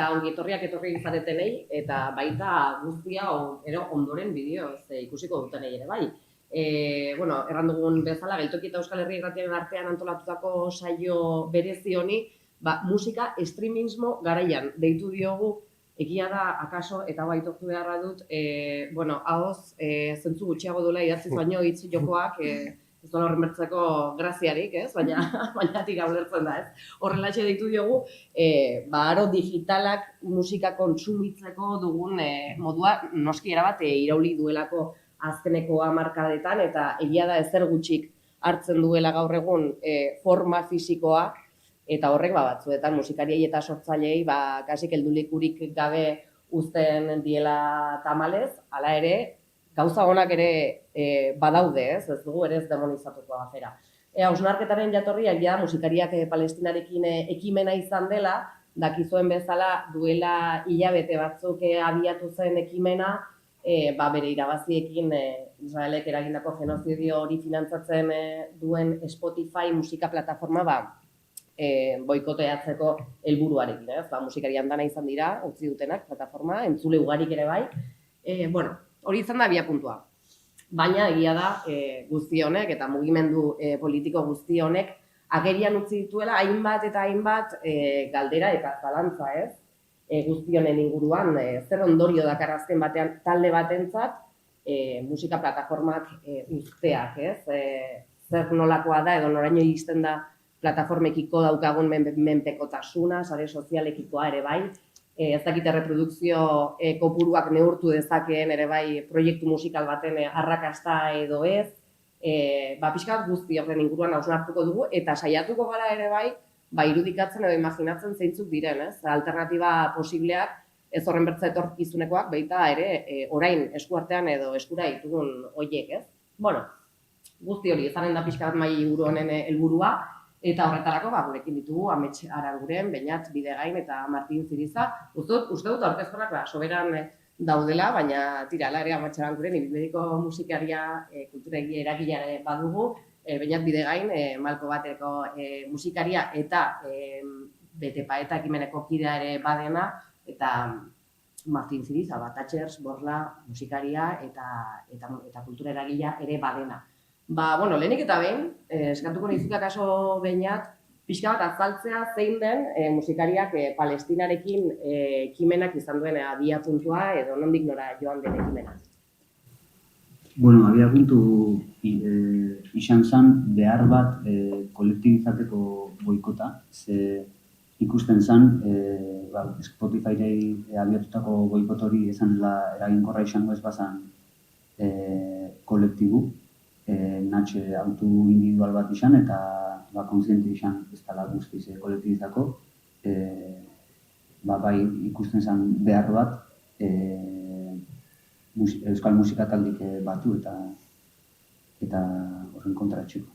eta ongi etorri izatetenei, eta baita guztia ondoren bideoz ikusiko dutenei ere bai. Erran dugun bezala, Geltoki eta Euskal Herri Irratiaren artean antolatutako saio berezi honi, musika streamismo garaian deitu diogu, egia da, akaso, eta baitortu beharra dut, haoz, zentzu gutxiago duela idatziz baino hitz jokoak, ez dola horren bertzeko graziarik, ez? Baina tika ulertzen da, ez? Horrelatxe deitu diogu, aro digitalak musika kontsumitzeko dugun modua noski erabat irauli duelako azkeneko hamarkadetan, eta egia da ezer gutxik hartzen duela gaur egun forma fisikoa, eta horrek batzuetan musikariei eta sortzaileei kasik heldulikurik gabe uzten diela tamalez, hala ere, gauza honak ere badaude, ez dugu ere ez demonizatuko afera. Hausnarketaren jatorria egia musikariak Palestinarekin ekimena izan dela, dakizuen bezala duela hilabete batzuk abiatu zen ekimena, bere irabaziekin Israelek eragindako genozidio hori finantzatzen duen Spotify musika plataforma boikoteatzeko helburuarekin, ez? Musikarian dana izan dira, utzi dutenak plataforma, entzule ugarik ere bai. Hori izan da abiapuntua. Baina egia da guzti honek eta mugimendu politiko guzti honek agerian utzi dituela hainbat eta hainbat galdera eta zalantza, ez? Guzti honen inguruan, zer ondorio dakar azken batean talde batentzat musika plataformak uzteak, ez? Zer nolakoa da edo noraino iristen da plataformekiko daukagun menpekotasuna, sare sozialekikoa ere bai, ez dakite reprodukzio kopuruak neurtu dezakeen ere bai proiektu musikal baten arrakasta edo ez, pixkat guzti horren inguruan hausnartuko dugu, eta saiatuko gara ere bai, irudikatzen edo imaginatzen zeintzuk diren, ez? Alternatiba posibleak, ez horren bertza etorkizunekoak, baita ere orain eskuartean edo eskura ditugun horiek, ez? Guzti hori, ezaren da pixkat mai inguru honen helburua, eta horretarako, gurekin ditugu, Amets Aranguren, Beñat Bidegain eta Martin Ziriza. Uste dut aurkezpenak soberan daudela, baina tira, ere Amets Aranguren, ibilbideko musikaria, kulturegi eragilea badugu, Beñat Bidegain, Malko Bateko musikaria eta Betepa eta ekimeneko kidea ere badena, eta Martin Ziriza, Tatxers, Borla, musikaria eta kultura eragilea ere badena. Lehenik eta behin, eskatuko nizuka kaso Beñat, pixka bat azaltzea zein den musikariak Palestinarekin ekimenak izan duen abiapuntua edo nondik nora joan den ekimena. Abiapuntu izan zen behar bat kolektibizateko boikota, ze ikusten zen Spotify-rei abiatutako boikot hori ezanela eraginkorra izango ez bazan kolektibu, natxe autu individual bat izan eta kontziente izan ez dela guztiz kolektibizako, bai ikusten zen behar bat euskal musika taldik batu eta horren kontra etxeko.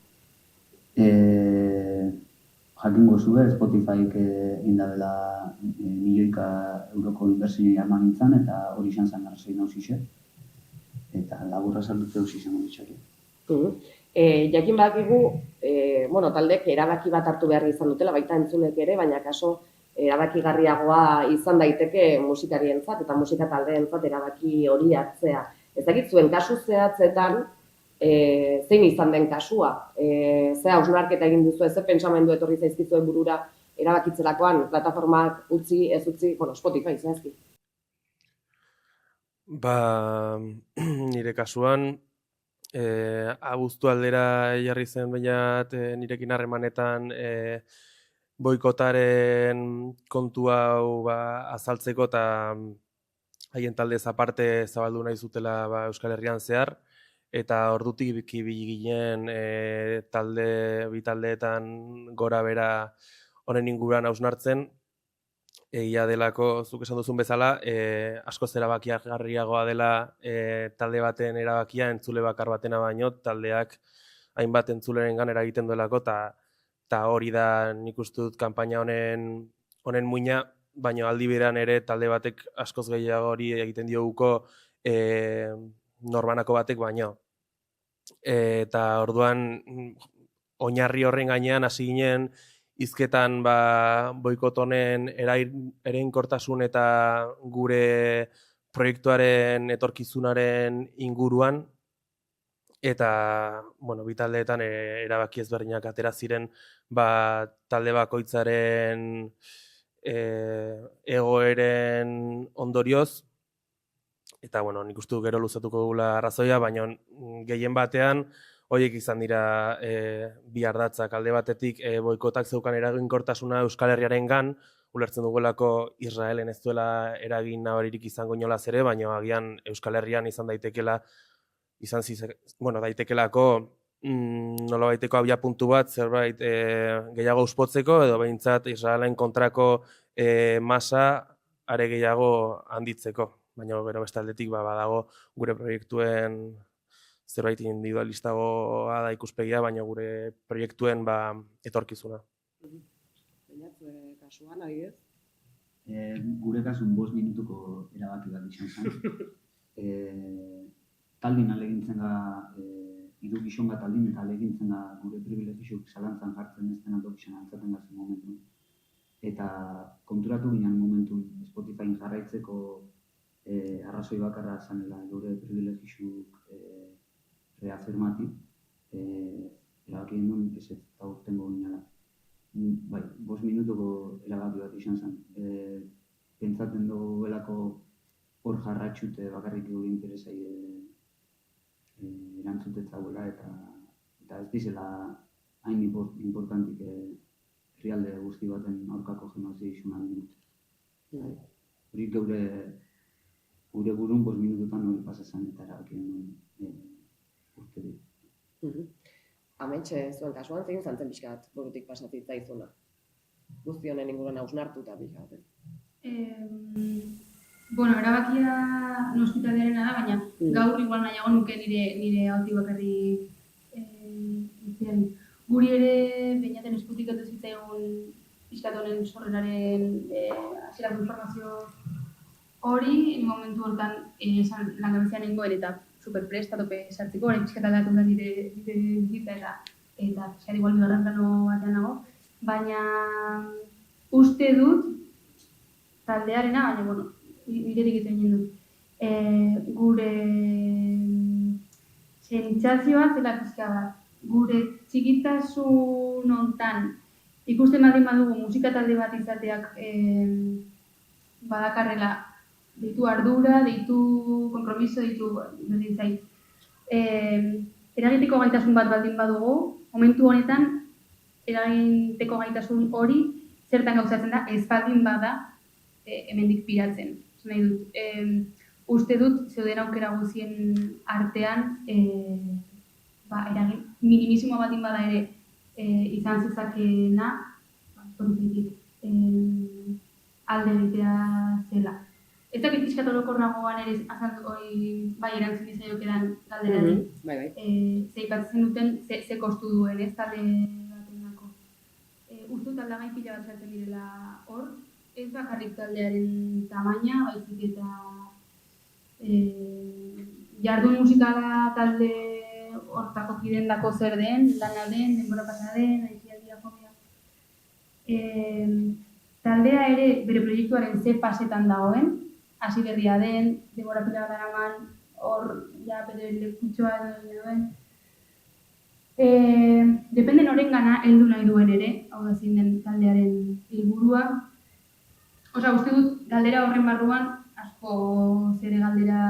Jakingo zuen Spotifyk indabela milioika euroko inbertsioa eman nintzen eta hori izan zen arrazoi nauzize eta laburra saldutzea izango ditxari. Jakin badakigu, taldek erabaki bat hartu behar izan dutela, baita entzunek ere, baina kaso erabakigarriagoa izan daiteke musikarientzat eta musika taldeentzat erabaki hori hartzea. Ez dakit zuen kasu zehatzetan zein izan den kasua, ze hausnarketa egin duzu, ze pentsamendu etorri zaizkizuen burura erabakitzerakoan, plataformak utzi, ez utzi, Spotify zehazki. Nire kasuan, abuztu aldera jarri zen Beñat nirekin harremanetan boikotaren kontu hau azaltzeko eta haien taldez aparte zabaldu nahi zutela Euskal Herrian zehar, eta ordutik ibili ginen bi taldeetan gora bera honen inguruan hausnartzen, egia delako, zuk esan duzun bezala, askoz erabakigarriagoa dela talde baten erabakia entzule bakar batena baino, taldeak hainbat entzulerengan eragiten duelako, eta hori da nik uste dut kanpaina honen muina, baina aldi berean ere talde batek askoz gehiago hori egiten dioguko norbanako batek baino. Eta orduan oinarri horren gainean hasi ginen hizketan boikot honen eraginkortasun eta gure proiektuaren etorkizunaren inguruan, eta, bi taldeetan erabaki ezberdinak atera ziren, talde bakoitzaren egoeren ondorioz, eta, nik uste gero luzatuko dugula arrazoia, baina gehien batean, horiek izan dira bi ardatzak. Alde batetik boikotak zeukan eraginkortasuna Euskal Herriarengan, ulertzen dugulako Israelen ez duela eragin nabaririk izango inolaz ere, baina agian Euskal Herrian daitekelako nolabaiteko abiapuntu bat zerbait gehiago uspotzeko, edo behintzat Israelen kontrako masa are gehiago handitzeko. Baina gero beste aldetik badago gure proiektuen zerbait individualistagoa da ikuspegia, baina gure proiektuen etorkizuna. Baina, kasuan, adibidez? Gure kasun 5 minutuko erabaki bat izan zen. Taldin alegintzen ga, hiru gizon bat aldin eta alegintzen ga gure privilegiok zalantzan jartzen ez denak izan altzaten gazen momentun. Eta konturatu ginen momentun Spotifyn jarraitzeko arrazoi bakarra zanela gure privilegiok reafirmati, erabaki genuen ez eta urtengo ginela. 5 minutuko erabaki bat izan zen. Pentsatzen dugu belako hor jarratxute bakarrik gure interesai erantzutetzagoela eta ez dizela hain importantik herrialde guzti baten aurkako genozidizioan dut. Hori gure burun 5 minututan hori pasazan eta erabaki genuen urte dit. Ametxe, zuen kasuan zein zantzen pixkat burutik pasatzitza izuna? Guzti honen inguruan hausnartuta pixkat. Erabakia nospitaldiarena da, baina gaur igual nahiago nuke nire hauti bakarri izan. Guri ere, beinaten eskutik edo zitzaigun pixkat honen sorreraren hasierako informazio hori, momentu hortan langabezian nengoen eta superprest, atope sartzeko, orain pixkat aldatu da nire bizitza eta pixkat igual bigarren plano batean nago, baina uste dut taldearena, baina, niretik izan dut, gure sentsazioa zela pixka bat, gure txikitasun hontan ikusten badugu musika talde bat izateak badakarrela deitu ardura, deitu kompromiso, deitu berdin zait. Eragiteko gaitasun bat baldin badugu, momentu honetan eragiteko gaitasun hori zertan gauzatzen da, ez baldin bada hemendik piratzen. Nahi dut, uste dut zeuden aukera guzien artean minimizimoa baldin bada ere izan zezakeena alde egitea zela. Ez dakit pixkat orokorragoan ere bai erantzun dizaiokedan galderari. Ze aipatzen duten ze kostu duen, ez talde batenako. Uste dut aldagai pila bat sartzen direla hor, ez bakarrik taldearen tamaina, baizik eta jardun musikala talde hortako kidendako zer den, lana den, denbora pasa den, aizialdia jomea. Taldea ere bere proiektuaren ze fasetan dagoen, hasi berria den, denbora pila bat daraman, hor bere lekutxoa edo duen. Depende norengana heldu nahi duen ere, hau da zein den taldearen helburua. Uste dut, galdera horren barruan, asko zere galdera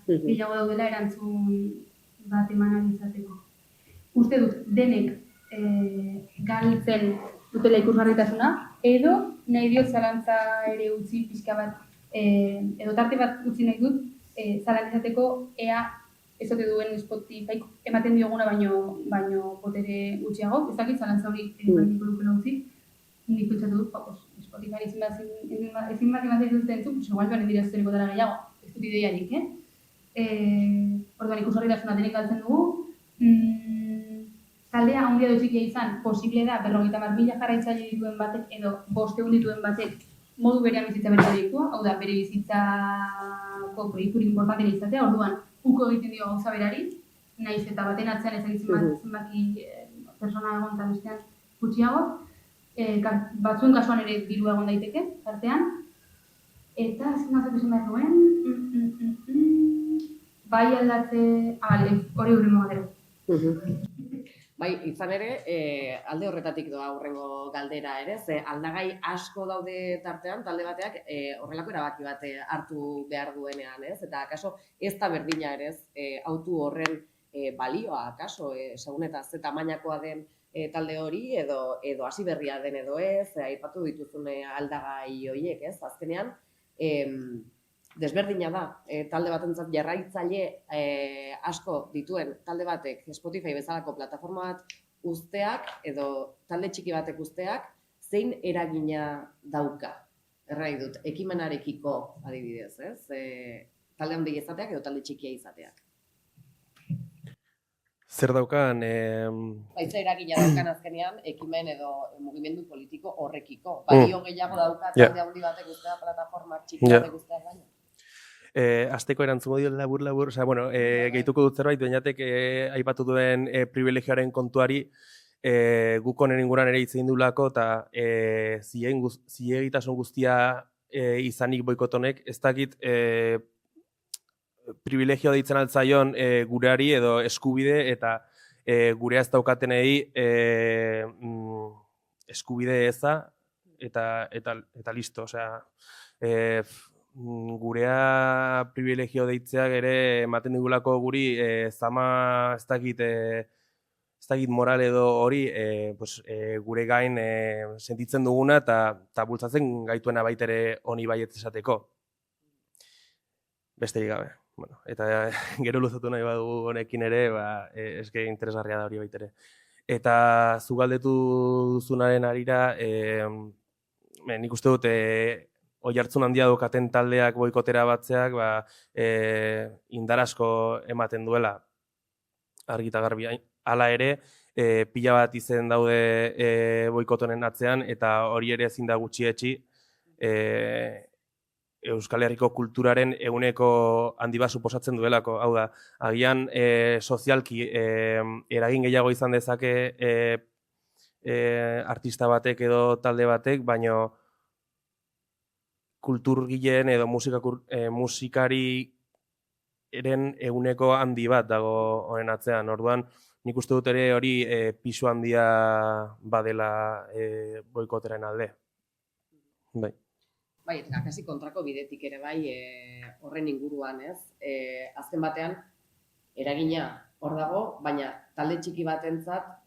gehiago daudela erantzun bat eman izateko. Uste dut, denek galtzen dutela ikusgarritasuna, edo nahi diot zalantza ere utzi pixka bat, edo tarte bat utzi nahi dut, zalantzateko ea ez ote duen Spotify ematen dioguna baino potere gutxiago, ez dakit zalantza hori bandiko lukela utzi, nik pentsatu dut, Spotify ezin bat ematen dut entzun, igual joan dira zuzeriko dara gehiago, ez dut ideiarik, Orduan ikusgarritasuna denek galtzen dugu, taldea handia dutxikia izan, posible da 50.000 jarraitzaile dituen batek edo 500 dituen batek modu berean bizitza bere proiektua, hau da, bere bizitzako proiekturik importantera izatea, orduan, uko egiten dio gauza berari, nahiz eta baten atzean ezagitzen zenbaki persona egon eta bestean gutxiago. batzuen kasuan ere dirua egon daiteke, tartean. Eta, zinazak esan behar duen, bai aldatze, hori urrengo galdera. Bai, izan ere, alde horretatik doa aurrengo galdera ere, ze aldagai asko daude tartean, talde bateak horrelako erabaki bat hartu behar duenean, ez? Eta akaso ez da berdina ere, autu horren balioa, akaso, segun eta ze tamainakoa den talde hori, edo hasi berria den edo ez, aipatu dituzune aldagai horiek, ez? Azkenean, desberdina da, talde batentzat jarraitzaile asko dituen talde batek Spotify bezalako plataforma bat uzteak edo talde txiki batek uzteak zein eragina dauka. Errai dut, ekimenarekiko adibidez, ez? Talde handia izateak edo talde txikia izateak. Zer daukan... Baitza eragina daukan azkenean ekimen edo mugimendu politiko horrekiko. Balio gehiago dauka talde handi batek uztea plataformak txiki batek uzteak baina. Azteko erantzungo dio labur, osea, bueno, gehituko dut zerbait, beinatek aipatu duen privilegioaren kontuari guk honen inguran ere hitz egin dulako, eta zilegitasun guztia izanik boikotonek, ez dakit privilegio deitzen altzaion gureari edo eskubide, eta gurea ez daukatenei eskubide eza, eta listo, osea, gurea privilegio deitzeak ere ematen digulako guri zama ez dakit moral edo hori gure gain sentitzen duguna eta bultzatzen gaituena baitere honi baietz esateko. Besterik gabe. Bueno, eta gero luzatu nahi badugu honekin ere, eske interesgarria da hori baitere. Eta zu galdetu duzunaren arira, nik uste dut oihartzun handia daukaten taldeak boikotera batzeak indar asko ematen duela argi eta garbi. Hala ere, pila bat izen daude boikotonen atzean eta hori ere ezin da gutxietsi Euskal Herriko kulturaren ehuneko handi bat suposatzen duelako. Hau da, agian sozialki eragin gehiago izan dezake artista batek edo talde batek, baino kulturgileen edo musikari eren ehuneko handi bat dago honen atzean. Orduan, nik uste dut ere hori pisu handia badela boikoteren alde. Bai. Bai, eta kasi kontrako bidetik ere bai horren inguruan, ez? Azken batean, eragina hor dago, baina talde txiki batentzat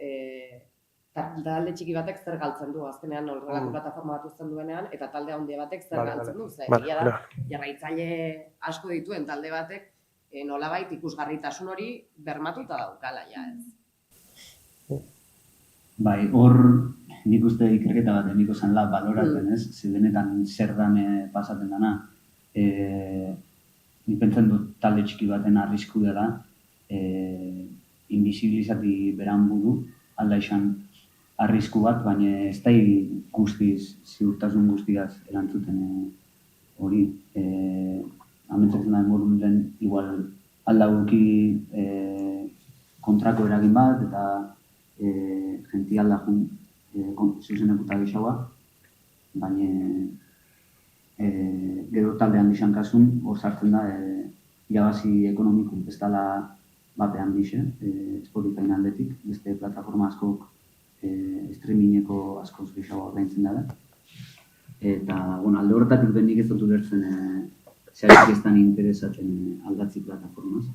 talde txiki batek zer galtzen du, azkenean horrelako plataforma bat uzten duenean, eta talde handia batek zer galtzen du. Egia da, jarraitzaile asko dituen talde batek nolabait ikusgarritasun hori bermatuta daukala, ja, ez? Bai, hor nik uste ikerketa bat niko zanla baloratzen, ez? Benetan zer dan pasatzen dana. Nik pentsen dut talde txiki baten arrisku dela, invisibilizati beran buru, alda izan arrisku bat, baina ez da guztiz, ziurtasun guztiaz erantzuten hori. Amentzatzen da morun den, igual alda guki kontrako eragin bat, eta genti alda jun zuzenekuta gixaua, baina gero talde handixan kasun, hor sartzen da, irabazi ekonomiko ez dela bape handixe, Spotify aldetik, beste plataforma askok streamingeko askoz gixaua ordaintzen dara. Eta, alde horretatik benik ez dut ulertzen zeharik ez dan interesatzen aldatzi plataformaz.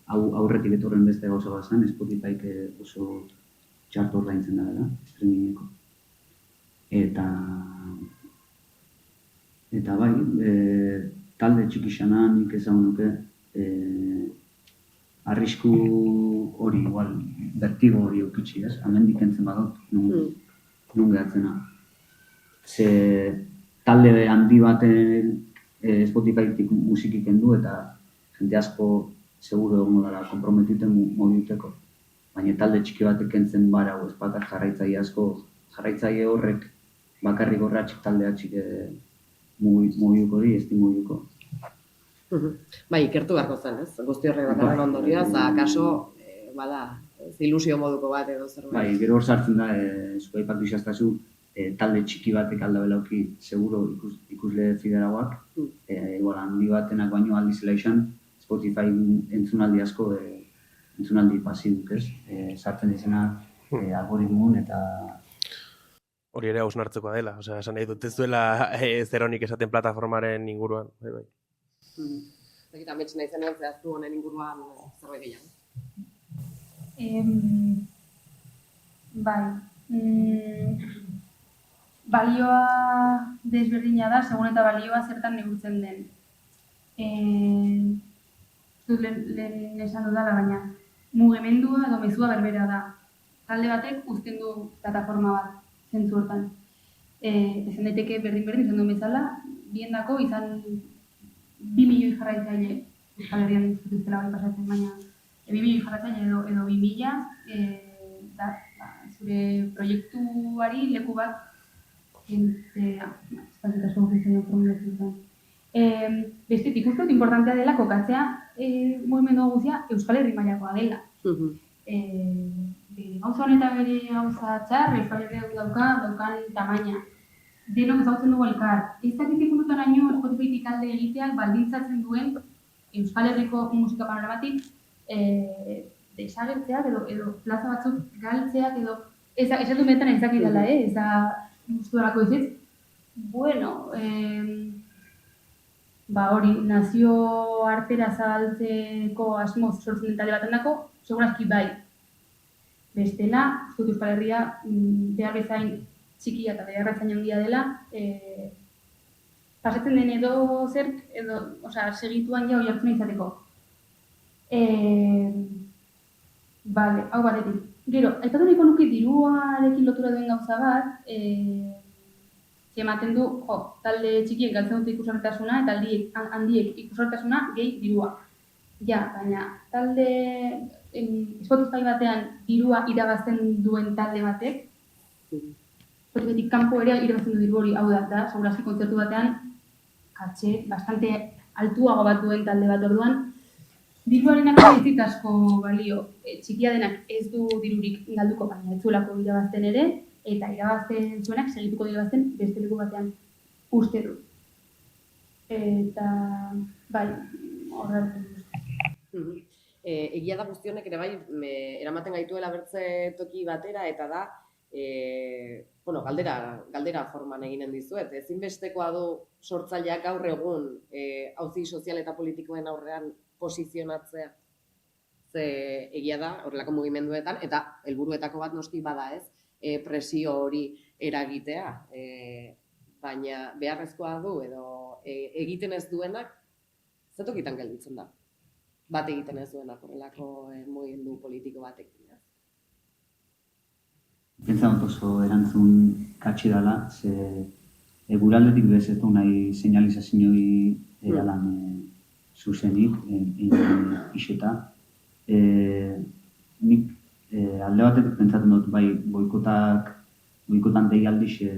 Aurretik etorren beste gauza bat zen, Spotifyk oso txarto ordaintzen dara, streamingeko. Eta bai, talde txikixana nik ezagun nuke arrisku hori, igual, bertigo hori eukitzi, ez? Hemendik entzen badot, nun gehatzena. Ze talde handi baten Spotifytik musikik endu eta jende asko seguro egongo dara komprometuten moduteko. Baina talde txiki batek entzen bara, ez bakar jarraitzaile asko, jarraitzaile horrek bakarrik horratxik talde atxik mugiuko di, ez di mugiuko. Bai, ikertu beharko zen, ez? Guzti horrek bakarren ondorioa, za, kaso, ilusio moduko bat edo zerbait. Bai, gero hor sartzen da, zuko aipatu izaztazu, talde txiki batek alda belauki, seguro ikusle fideragoak, igual handi batenak baino aldizela izan, Spotify entzunaldi asko, entzunaldi pasibuk, ez? Sartzen dizena algoritmun eta... Hori ere hausnartzekoa dela, osea, esan nahi dut ez duela zeronik esaten plataformaren inguruan, bai. Eta ametsi nahi zenean zehaztu honen inguruan zerbait gehiago. Bai. Balioa desberdina da, segun eta balioa zertan neurtzen den. Lehen esan dudala, baina mugimendua edo mezua berbera da. Talde batek uzten du plataforma bat, zentzu hortan. Esan daiteke berdin izan duen bezala, biendako izan 2 milioi jarraitzaile Euskal Herrian dituztela bai pasatzen, baina 2 milioi jarraitzaile edo 2000 da zure proiektuari leku bat bestetik uste dut importantea dela kokatzea mugimendu guztia Euskal Herri mailakoa dela. Gauza honetan bere gauza txar, Euskal Herriak daukan tamaina. Denok ezagutzen dugu elkar. Ez dakitik punutaraino Spotifytik alde egiteak baldintzatzen duen Euskal Herriko musika panoramatik desagertzeak edo plaza batzuk galtzeak edo esan du benetan ezakidala, ez da guztuarako ez. Bueno, hori nazio artera zabaltzeko asmoz sortzen den talde baten dako, segurazki bai. Bestela, uste dut Euskal Herria behar bezain txikia eta behar bezain handia dela, pasatzen den edo zerk, segituan ja hori hartzen izateko. Hau batetik. Gero, aipatu nahiko nuke diruarekin lotura duen gauza bat, ematen du, talde txikiek galtzen dute ikusgarritasuna eta handiek ikusgarritasuna gehi dirua. Ja, baina talde Spotify batean dirua irabazten duen talde batek, Spotifytik kanpo ere irabazten du diru hori, hau da, segurazki kontzertu batean, katxe, bastante altuago bat duen talde bat orduan, diruarenak ez dit asko balio, txikia denak ez du dirurik galduko, baina ez zuelako irabazten ere, eta irabazten zuenak segituko irabazten beste leku batean uste du. Eta, bai, horretzen dut. Egia da guztionek ere bai, eramaten gaituela bertze toki batera, eta da, galdera forman eginen dizuet. Ezinbestekoa du sortzaileak gaur egun auzi sozial eta politikoen aurrean posizionatzea. Ze egia da, horrelako mugimenduetan, eta helburuetako bat noski bada ez, presio hori eragitea. Baina beharrezkoa du edo egiten ez duenak, zetokitan gelditzen da. Bat egiten ez duenak horrelako mugimendu politiko batekin. Pentsa dut oso erantzun katxe dela, ze guraldetik bezetu nahi seinalizazioi eralan zuzenik, iseta. Nik alde batetik pentsatzen dut bai boikotan dei aldixe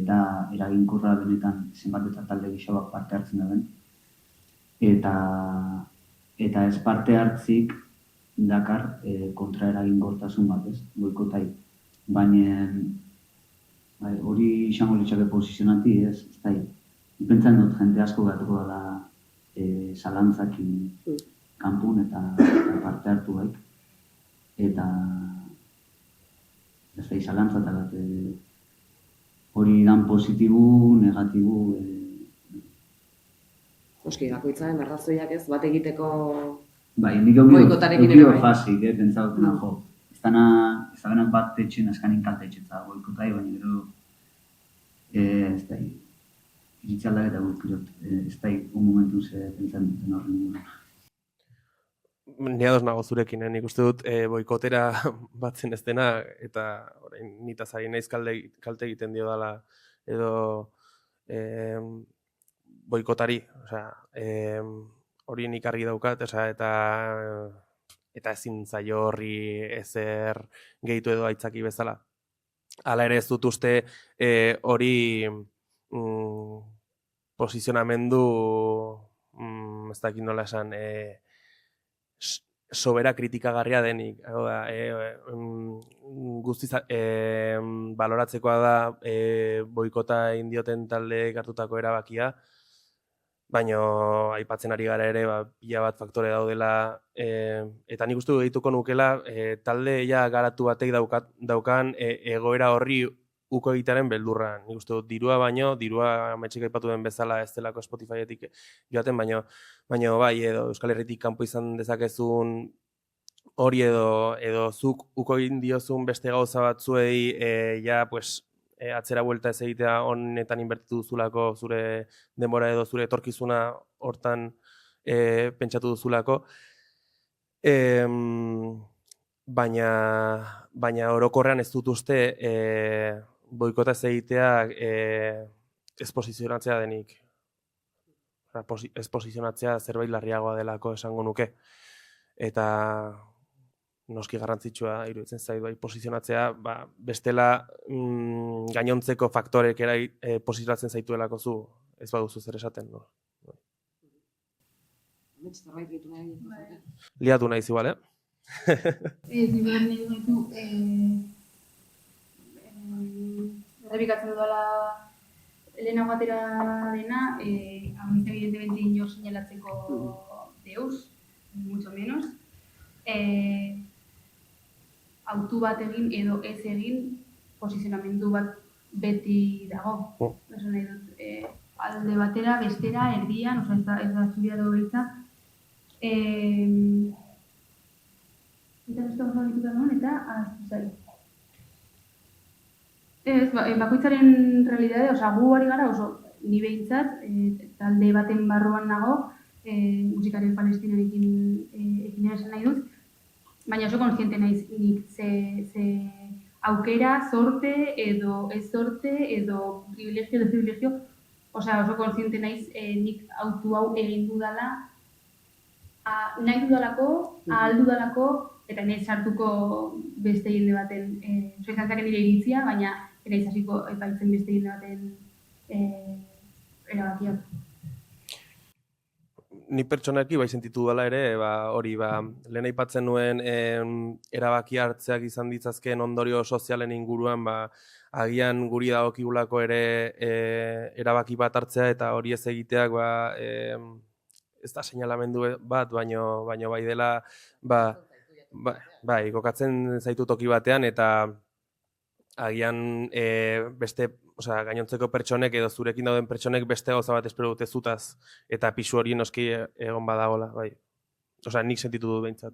da eraginkorra benetan zenbat eta talde gixabak parte hartzen da den. Eta ez parte hartzik dakar kontra eraginkortasun bat, ez, boikotai. Baina hori izango litzake posizionati, ez da. Pentsan dut jende asko gatuko da zalantzakin kanpun eta parte hartu baik. Eta ez da, zalantza eta bat hori dan positibu, negatibu. Oski, bakoitzaren arrazoiak ez, bat egiteko boikotarekin ere bai. Fasik, pentsa dut nago. Ez da bat etxen askanin kalte etxetza boikotai, baina gero ez da, iritzaldak eta guztirot, ez da, un momentu ze pentsan duten horren dut. Ni ados nago zurekin, nik uste dut boikotera batzen ez dena, eta nitaz ari naiz kalte egiten dio dela, edo boikotari, hori nik argi daukat, eta ezin zaio horri ezer gehitu edo aitzaki bezala. Hala ere ez dut uste hori posizionamendu, ez dakit nola esan, sobera kritikagarria denik. Hau da, guztiz baloratzekoa da boikota indioten taldeek hartutako erabakia, baina aipatzen ari gara ere, pila bat faktore daudela, eta nik uste gehituko nukela, talde ja garatu batek daukan egoera horri uko egitearen beldurra. Nik uste dut dirua baino, dirua ametxik aipatu den bezala ez delako Spotifyetik joaten, baino bai, edo Euskal Herritik kanpo izan dezakezun hori edo zuk uko egin diozun beste gauza batzuei ja, pues, atzera buelta ez egitea honetan inbertitu duzulako zure denbora edo zure etorkizuna hortan pentsatu duzulako. Baina orokorrean ez dut uste boikota ez egitea ez posizionatzea denik. Ez posizionatzea zerbait larriagoa delako esango nuke. Eta noski garrantzitsua iruditzen zait bai posizionatzea, bestela gainontzeko faktorek posizionatzen zaituelako zu, ez baduzu zer esaten. No? Liatu nahiz igual, Nik behar nahi dugu errepikatzen dudala lehenago atera dena, hau ez evidentemente inor señalatzeko deus, mucho menos. Autu bat egin edo ez egin posizionamendu bat beti dago. Esan nahi dut, alde batera, bestera, erdian, ez da zuria edo beltza. Eta beste gauza dituta nuen, eta ahaztu zai. Bakoitzaren realidade, gu ari gara oso ni behintzat, talde baten barruan nago, musikari palestinarekin ekin esan nahi dut, baina oso kontziente naiz nik ze aukera, sorte edo ez sorte edo privilegio, oso kontziente naiz nik autu hau egin dudala, nahi dudalako, ahal dudalako, eta nahi sartuko beste jende baten, izan zaken nire iritzia, baina nahi hasiko epaitzen beste jende baten erabakiak. Ni pertsonaki bai sentitu dela ere, hori, lehen aipatzen nuen erabaki hartzeak izan ditzazkeen ondorio sozialen inguruan, agian guri dagokigulako ere erabaki bat hartzea eta hori ez egiteak ez da seinalamendu bat, baino bai dela, bai, kokatzen zaitu toki batean eta agian beste gainontzeko pertsonek edo zurekin dauden pertsonek beste gauza bat espero dute zutaz eta pisu hori noski egon badagola, bai. Nik sentitu dut behintzat.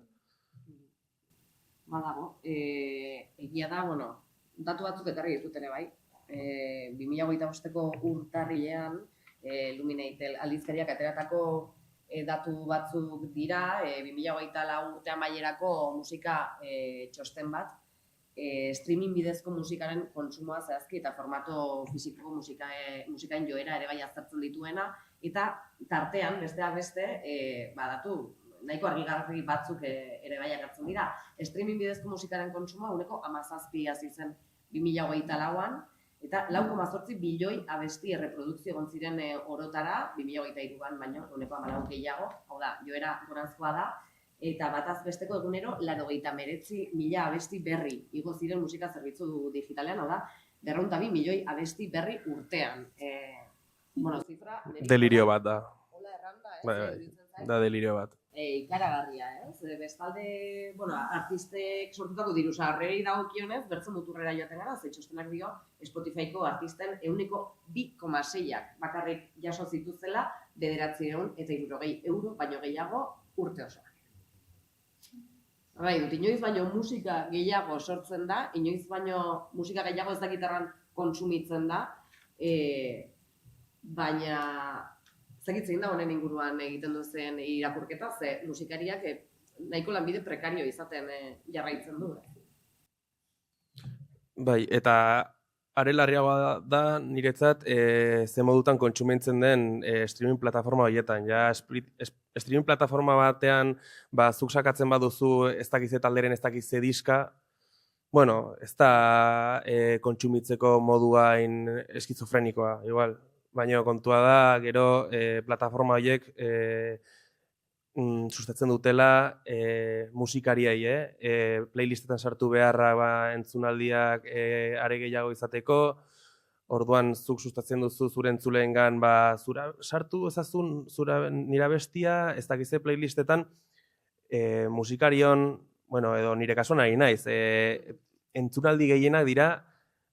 Badago. Egia da, datu batzuk ekarri ditut ere bai. 2025ko urtarrilean Luminate aldizkariak ateratako datu batzuk dira, 2024 urte amaierako musika txosten bat, streaming bidezko musikaren kontsumoa zehazki eta formato fisikoko musikain joera ere bai aztertzen dituena, eta tartean, besteak beste, datu nahiko argigarri batzuk ere bai agertzen dira. Streaming bidezko musikaren kontsumoa 17 hasi zen 2024an, eta 4,8 bilioi abesti erreprodukzio egon ziren orotara 2023an, baino 14 gehiago, hau da, joera goranzkoa da. Eta bataz besteko egunero 89.000 abesti berri igo ziren musika zerbitzu digitalean, hau da, 202 milioi abesti berri urtean. Zifra... Delirio bat da. Hola erranda, Da delirio bat. Ikaragarria, bestalde, artistek sortutako diru sarrerei dagokionez, bertzen muturrera joaten gara, ze txostenak dio Spotifyko artisten 2,6ak bakarrik jaso zituztela 960 euro baino gehiago urte osoan. Bai, inoiz baino musika gehiago sortzen da, inoiz baino musika gehiago ez dakitarran kontsumitzen da, baina zagitzen da honen inguruan egiten duzen irakurketa, ze musikariak nahiko lanbide prekario izaten jarraitzen du. Bai, eta are larriagoa da niretzat ze modutan kontsumitzen den streaming plataforma horietan. Ja, streaming plataforma batean zuk sakatzen baduzu ez dakize talderen ez dakize diska, ez da kontsumitzeko moduain eskizofrenikoa, igual. Baina kontua da, gero plataforma horiek sustatzen dutela musikariei, playlistetan sartu beharra entzunaldiak are gehiago izateko, orduan zuk sustatzen duzu zure entzuleengan sartu ezazun nire bestia, ez dakize playlistetan musikarion, edo nire kasuan ari naiz, entzunaldi gehienak dira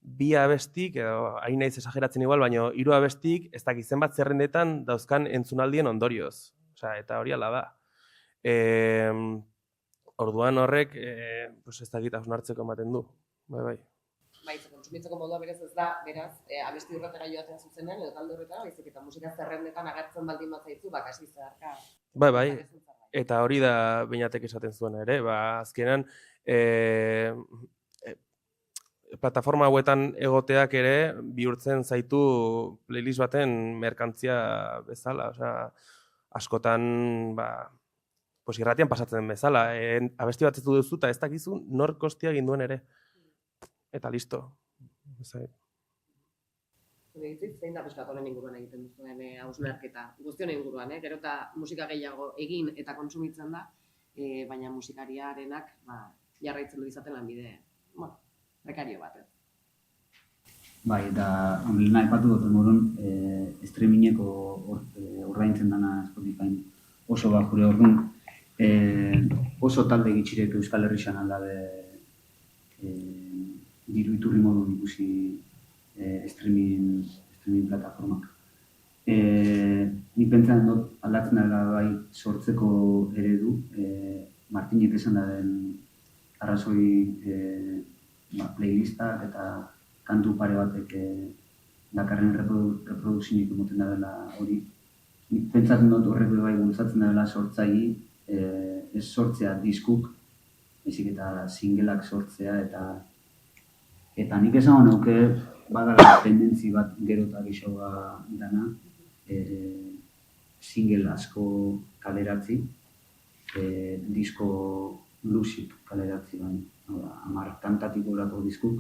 bi abestik, edo ari naiz esageratzen igual, baina 3 abestik ez dakizen bat zerrendetan dauzkan entzunaldien ondorioz. Eta hori ala da. Orduan horrek, ez dakit hausnartzeko ematen du. Bai. Kontsumitzeko modua berez ez da, beraz, abesti horretara joaten zuzenean, edo talde horretara, baizik eta musika zerrendetan agertzen baldin batzaizu, kasi zeharka. Bai. Eta hori da Beñatek esaten zuen ere, azkenan, plataforma hauetan egoteak ere bihurtzen zaitu playlist baten merkantzia bezala, askotan, irratian pasatzen bezala, abesti bat ez duzu eta ez dakizu nor kostia egin duen ere. Eta listo. Zein da peskat honen inguruan egiten duzuen hausnarketa? Guztion inguruan, gero eta musika gehiago egin eta kontsumitzen da, baina musikariarenak jarraitzen du izaten lanbide, prekario bat. Bai, eta lehen aipatu dut ondoren, streamingeko ordaintzen dana Spotify oso jure orduan, oso talde gitxirek Euskal Herrixan aldabe diru iturri modu ikusi streaming plataformak. Nik pentsan dut aldatzen dela bai sortzeko eredu, Martinek esan da den arrazoi playlistak eta kantu pare batek dakarren reprodukzionik emoten da dela hori. Nik pentsatzen dut horrek bai bultzatzen da dela sortzaile, ez sortzea diskuk, baizik eta singleak sortzea eta nik esan nuke badala tendentzi bat gero eta gehiagoa dana single asko kaleratzi, disko lusik kaleratzi baino. 10 kantatik gorako diskuk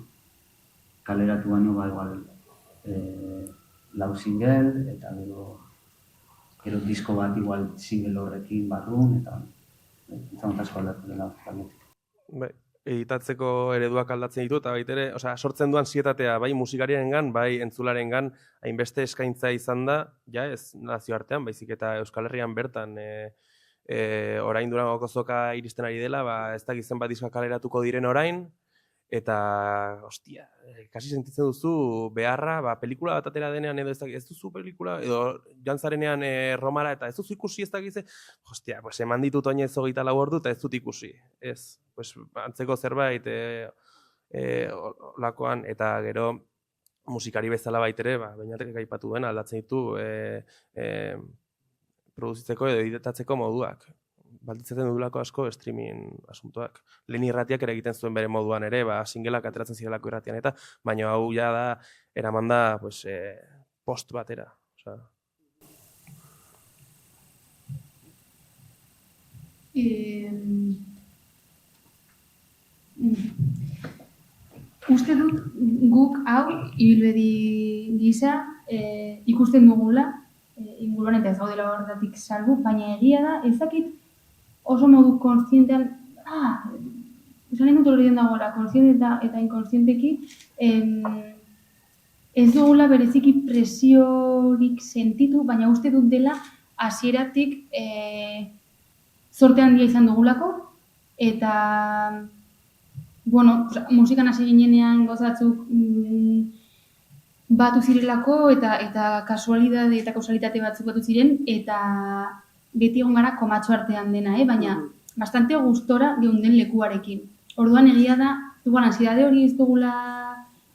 kaleratu baino igual 4 single eta gero disko bat igual single horrekin barrun eta izan asko aldatu dela taldetik. Bai, editatzeko ereduak aldatzen ditu eta baitere, sortzen duan antsietatea bai musikariarengan, bai entzularengan hainbeste eskaintza izan da, ja ez nazioartean, baizik eta Euskal Herrian bertan orain Durangoko zoka iristen ari dela, ez dakizen bat diskoak kaleratuko diren orain, eta, ostia, kasi sentitzen duzu beharra, pelikula bat atera denean edo ez duzu pelikula, edo joan zarenean Romara eta ez duzu ikusi ez dakize, ostia, eman ditut oinez 24 ordu eta ez dut ikusi, ez, antzeko zerbait olakoan, eta gero musikari bezala baitere, Beñatek aipatu duen aldatzen ditu produzitzeko edo editatzeko moduak. Balditzaten dudulako asko streaming asuntoak. Lehen irratiak ere egiten zuen bere moduan ere, singleak ateratzen zirelako irratian eta, baina hau ja da, eraman da, post batera. Uste dut guk hau ibilbedi gisa ikusten dugula, inguruan eta ez gaudela horretatik salbu, baina egia da, ezakit oso modu konstientean, esan egin dut hori den dagoela, konstiente eta inkonstienteki, ez dugula bereziki presiorik sentitu, baina uste dut dela hasieratik zorte handia izan dugulako, eta musikan hasi ginenean gozatzuk batu zirelako eta kasualidade eta kausalitate batzuk batu ziren eta beti egon gara komatxo artean dena, baina bastante gustora geunden lekuarekin. Orduan egia da, ansiedade hori ez dugula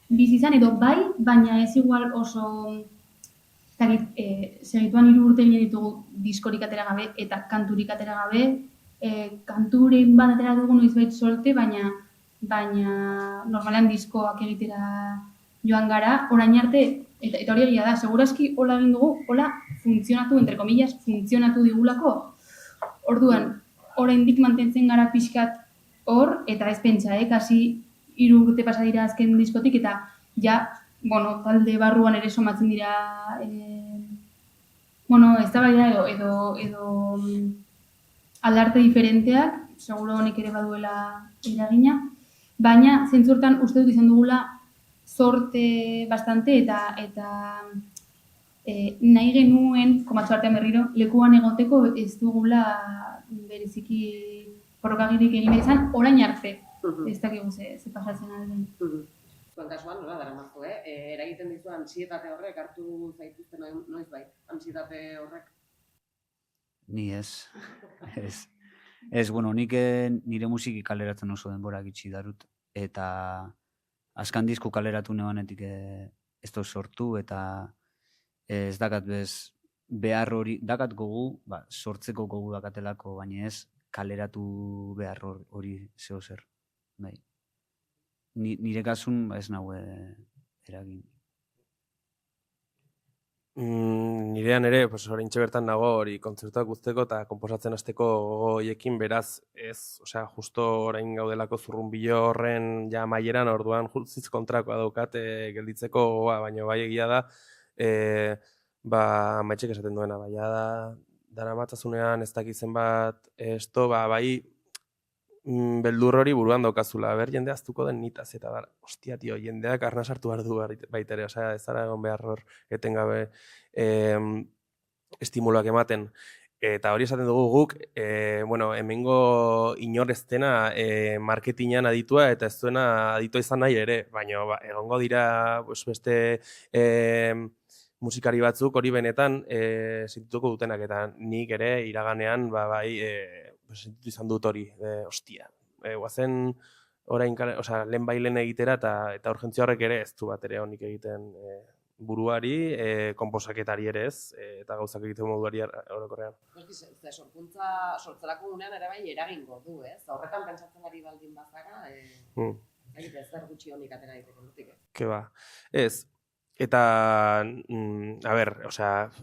bizi izan edo bai, baina ez igual oso segituan 3 urte ginen ditugu diskorik atera gabe eta kanturik atera gabe, kanturen bat atera dugu noizbait solte, baina normalean diskoak egitera joan gara, orain arte, eta hori egia da, segurazki hola egin dugu, hola funtzionatu, entre comillas, funtzionatu digulako. Orduan, oraindik mantentzen gara pixkat hor, eta ez pentsa, kasi 3 urte pasa dira azken diskotik, eta ja, talde barruan ere somatzen dira, ez da baina edo aldarte diferenteak, seguro honek ere baduela eragina, baina zentzurtan uste dut izan dugula zorte bastante eta nahi genuen, komatxo artean berriro, lekuan egoteko ez dugula bereziki borrokagirik egin behar izan, orain arte. Ez dakigu ze pasatzen alden. Zuen kasuan, nola daramaztu, eragiten dizu antsietate horrek, hartu zaituzte noiz bai, antsietate horrek? Ni ez. Bueno, nik nire musiki kaleratzen oso denbora gitxi darut. Eta azkan disku kaleratu nebanetik ez da sortu eta ez dakat bez behar hori, dakat gogu, sortzeko gogu dakatelako, baina ez kaleratu behar hori zeo zer. Bai. Nire kasun ez nahu eragin. Nirean ere, oraintxe bertan nago hori kontzertuak guzteko eta konposatzen hasteko gogoiekin, beraz ez, justo orain gaudelako zurrunbilo horren ja maieran, orduan guztiz kontrakoa daukat gelditzeko gogoa, baina bai egia da, Maitxek esaten duena, baina dara matzazunean ez dakizen bat bai beldur hori buruan daukazula, jende aztuko den nitaz, eta ostia, tio, jendeak arna sartu behar du baita ere, ez zara egon behar hor etengabe estimuloak ematen. Eta hori esaten dugu guk, hemengo inor ez dena marketingan aditua eta ez duena aditua izan nahi ere, baina egongo dira beste musikari batzuk hori benetan sentituko dutenak, eta nik ere iraganean sentitu izan dut hori, ostia. Guazen orain, lehen egitera eta urgentzia horrek ere ez du bat ere honik egiten buruari, konposaketari ere ez, eta gauzak egiteko moduari orokorrean. Sortzerako gunean ere bai eragingo du, ez? Horretan pentsatzen ari baldin bazara, zer gutxi honik atera egiteko dutik. Ke ba, ez. Eta,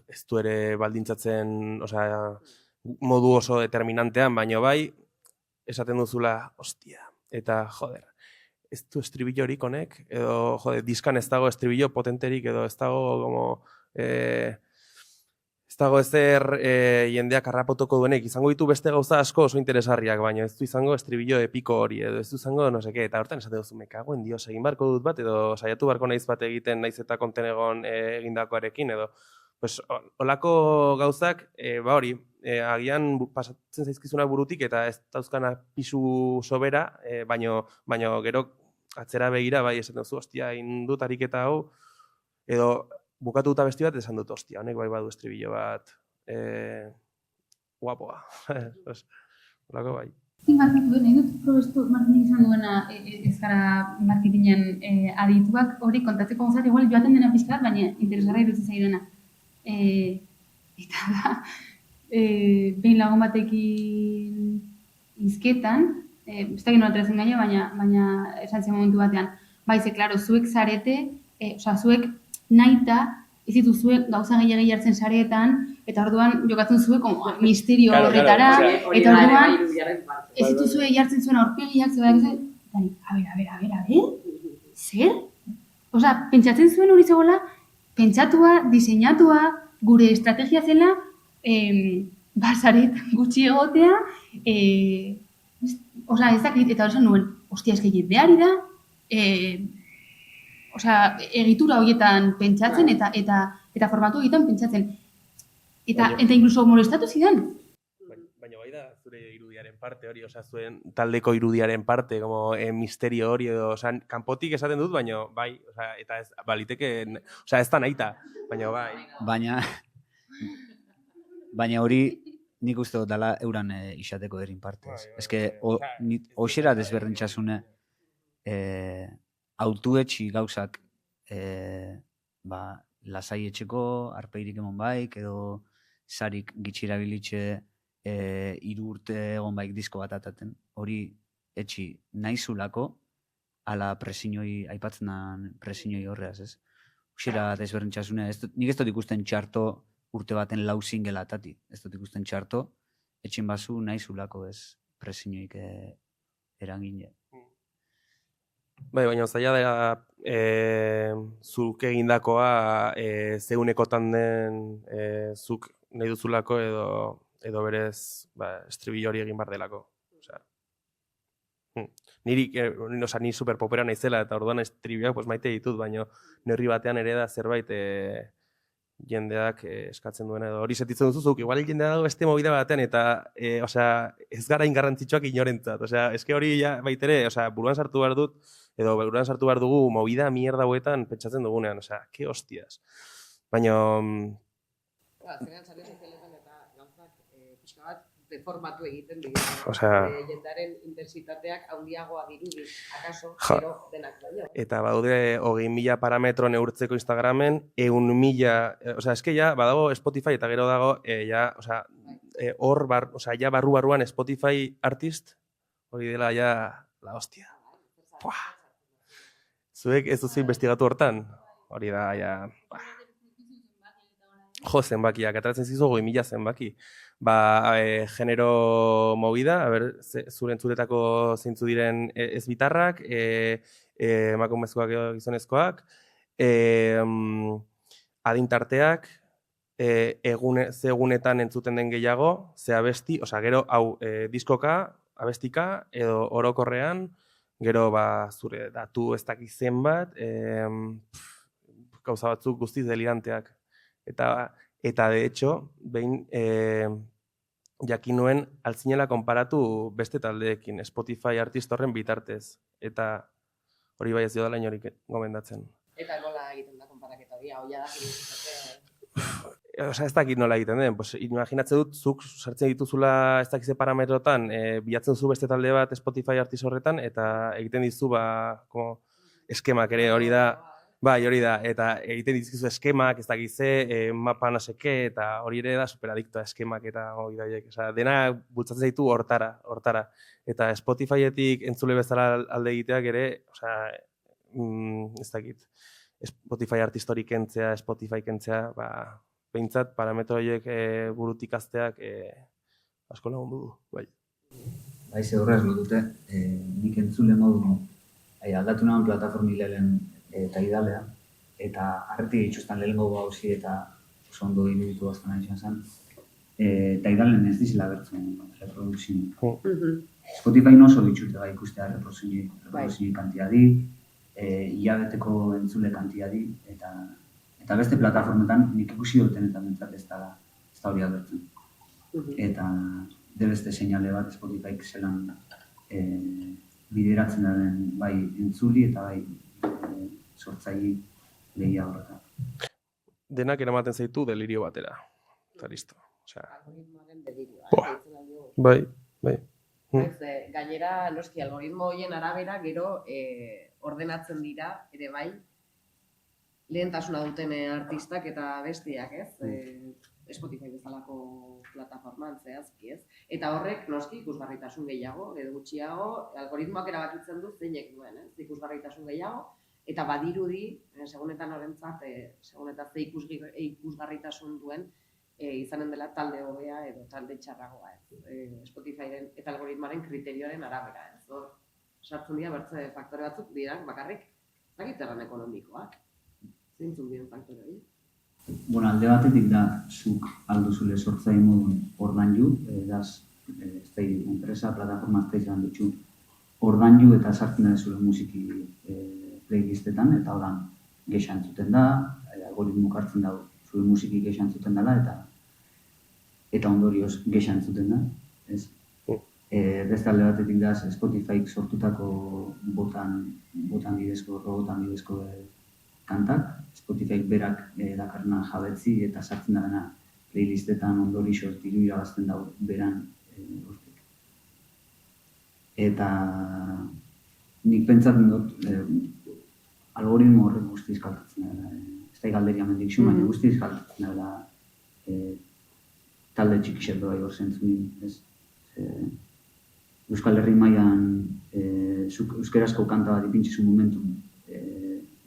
ez du ere baldintzatzen, modu oso determinantean, baino bai, esaten duzula, ostia, eta joder, ez du estribillo horik honek, edo, joder, diskan ez dago estribillo potenterik, edo ez dago, ez dago ezer jendeak harrapotoko duenek, izango ditu beste gauza asko oso interesgarriak, baina ez du izango estribillo epiko hori, edo ez du izango no seke, eta hortan esaten duzu, mekagoen dios, egin barko dut bat, edo saiatu barko naiz bat egiten naiz eta kontenegon egindakoarekin, edo, olako gauzak, hori, agian pasatzen zaizkizuna burutik eta ez dauzkana pisu sobera, baino gero atzera begira, bai esaten duzu, ostia, indut ariketa hau, edo bukatuta besti bat esan dut, ostia, honek bai badu estribillo bat guapoa. Olako bai. Nahi dut probestu marketing izan duena ez gara marketingen adituak, hori kontatzeko gozat, igual joaten dena pizkat, baina interesgarra irutzen zaidana. Eta da, behin lagun batekin izketan, ez dakit nola ateratzen gaina, baina esan zen momentu batean, ze, klaro, zuek zarete, zuek nahita, ez ditu zuek gauza gehiagei hartzen sareetan, eta orduan jokatzen zuek misterio horretara, eta orduan ez ditu zuek jartzen zuen aurpegiak, a ber, zer? Pentsatzen zuen hori zegoela, pentsatua, diseinatua, gure estrategia zela, basaret gutxi egotea, ez dakit, eta hori nuen, ostia, ez jendeari da, egitura horietan pentsatzen eta formatu horietan pentsatzen. Eta inkluso molestatu zidan. Baina bai da zure irudiaren parte hori, zuen taldeko irudiaren parte, misterio hori edo, kanpotik esaten dut, baina bai, eta ez baliteke, ez da nahita, baina bai. Baina hori nik uste dut dela euran isateko erin parte. Ez que hoxera desberdintxasune autuetxi gauzak lasai etxeko, arpeirik emon baik, edo sarik gitxirabilitxe 3 urte egon baik disko bat ataten. Hori etxi naizulako, ala presiñoi, aipatzen dan presiñoi horreaz, ez? Hoxera desberdintxasune, nik ez dut ikusten txarto urte baten lau single atati. Ez dut ikusten txarto, etxin bazu naizulako ez presiñoik erangine. Bai, baina zaila da zuk egindakoa zeunekotan den zuk nahi duzulako edo berez estribillo hori egin bar delako. Osea, ni superpopera naizela eta orduan estribilloak pues maite ditut, baina neurri batean ere da zerbait jendeak eskatzen duena edo hori sentitzen duzuzuk, igual jendea dago beste movida batean eta ez gara ingarrantzitsuak inorentzat. Osea, eske hori ja baitere, buruan sartu behar dut edo buruan sartu behar dugu movida mierda hauetan pentsatzen dugunean, ke hostias. Baina Zeran sare sozialetan eta gauzak pixka bat deformatu egiten dira. Jendearen intentsitateak handiagoa dirudi, akaso, gero denak baino. Eta badaude 20.000 parametro neurtzeko Instagramen, 100.000, eske ja badago Spotify eta gero dago hor ja barruan Spotify artist, hori dela ja la hostia. Zuek ez duzu investigatu hortan? Hori da ja zenbakiak, atratzen zizu 20.000 zenbaki. Genero movida, zure entzuletako zeintzu diren ez bitarrak, emakumezkoak edo gizonezkoak, adintarteak, ze egunetan entzuten den gehiago, ze abesti, gero hau diskoka, abestika, edo orokorrean, gero zure datu ez dakiz zenbat, gauza batzuk guztiz deliranteak. Eta de hecho, behin jakin nuen altzinela konparatu beste taldeekin, Spotify artist horren bitartez. Eta hori bai ez diodala inorik gomendatzen. Eta nola egiten da konparaketa hori, hau ja da ez dakit nola egiten den, imaginatzen dut, zuk sartzen dituzula ez dakize parametrotan, bilatzen zu beste talde bat Spotify artist horretan, eta egiten dizu eskemak ere hori da. Bai, hori da, eta egiten dizkizu eskemak, ez dakize, mapa naseke, eta hori ere da superadiktoa eskemak eta hori daiek. Dena bultzatzen zaitu hortara. Eta Spotifyetik entzule bezala alde egiteak ere, ez dakit, Spotify artistori kentzea, Spotify kentzea, behintzat parametro horiek burutik azteak asko lagundu du, bai. Ze horrez dute, nik entzule modu aldatu nahan plataformi lehen eta idalea, eta arretik dituzten lehenko gauzi eta oso ondo iruditu bazten izan zen, eta idalen ez dizela bertzen reprodukzioa. Spotify oso ditute ikustea reprodukzioa kantiadi, hilabeteko entzule kantiadi, eta beste plataformetan nik ikusi dutenetan bentsat ez da hori agertzen. Eta de beste seinale bat Spotifyk zelan bideratzen den bai entzuli eta bai sortzaile lehia horretan. Denak eramaten zaitu delirio batera. Eta listo. Algoritmoaren delirioa. Bai. Gainera, noski, algoritmo horien arabera gero ordenatzen dira, ere bai, lehentasuna duten artistak eta bestiak, ez? Spotify bezalako plataforman zehazki, ez? Eta horrek, noski, ikusgarritasun gehiago, edo gutxiago, algoritmoak erabakitzen du zeinek duen, ez? Ikusgarritasun gehiago, eta badirudi, segunetan horrentzat, segunetan ze ikusgarritasun duen, izanen dela talde hobea edo talde txarragoa, ez? Spotifyren eta algoritmoaren kriterioaren arabera, ez? Hor, sartzen dira bertze faktore batzuk dira, bakarrik, zakiterran ekonomikoak. Zeintzuk diren faktore hori? Alde batetik da, zuk alduzule sortzaile modun ordaindu, ez enpresa, plataforma ez da izan dutxu, ordaindu eta sartzen da zure musiki playlistetan, eta horan gehixan zuten da, algoritmuk hartzen da zure musiki gehixan zuten dela, eta ondorioz gehixan zuten da. Beste alde batetik da, Spotifyk sortutako botan bidezko, robotan bidezko kantak, Spotifyk berak dakarna jabetzi eta sartzen da dena playlistetan ondorioz diru irabazten da beran hortik. Eta nik pentsatzen dut, algoritmo horrek guztiz kaltatzen dela. Ez da galderia mendik zu, baina guztiz kaltatzen dela talde txikixet doa igor zentzunin. Euskal Herri mailan euskerazko kanta bat ipintzizu momentu,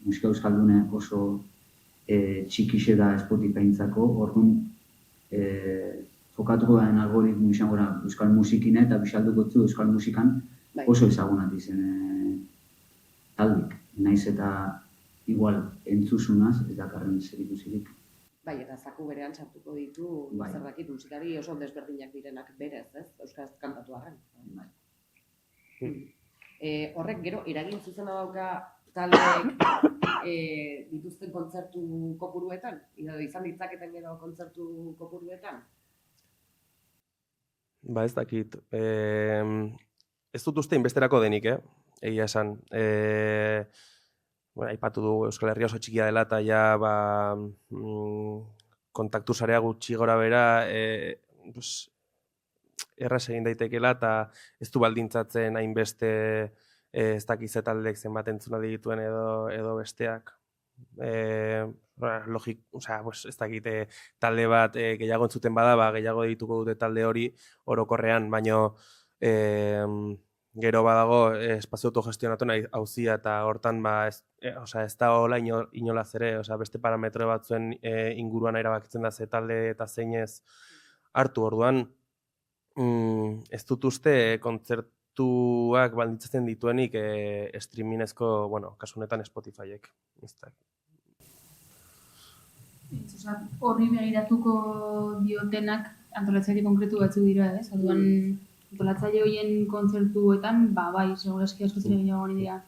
musika euskaldune oso txikixe da Spotify-entzako, orduan jokatuko daren algoritmo izango da euskal musikine eta bisalduko zu euskal musikan oso ezagunat izen taldik. Naiz eta igual entzuzunaz ez dakarren zer ikusirik. Bai, eta zaku berean sartuko ditu, Bai. zer dakit, musikari oso desberdinak direnak berez, ez? Euskaraz kantatu arren. Bai. Horrek gero, eragin zuzena dauka taldeek dituzten kontzertu kopuruetan? Izan ditzaketen gero kontzertu kopuruetan? Ba, ez dakit. Ez dut uste inbesterako denik, egia esan. Bueno, aipatu du Euskal Herria oso txikia dela eta ja kontaktu sarea gutxi gora bera erraz egin daitekeela eta ez du baldintzatzen hainbeste ez dakiz taldek zenbat entzuna dituen edo besteak. Ez dakit talde bat gehiago entzuten bada, gehiago dituko dute talde hori orokorrean, baino gero badago espazio autogestionatu nahi hauzia eta hortan ez da hola inolaz ere, beste parametro batzuen inguruan erabakitzen da ze talde eta zeinez hartu orduan. Ez dut uste kontzertuak baldintzatzen dituenik streamingezko, kasu honetan Spotifyek. Horri begiratuko diotenak antolatzaile konkretu batzuk dira, ez? Orduan antolatzaile horien kontzertuetan, bai, segurazki asko zire gehiago honi dira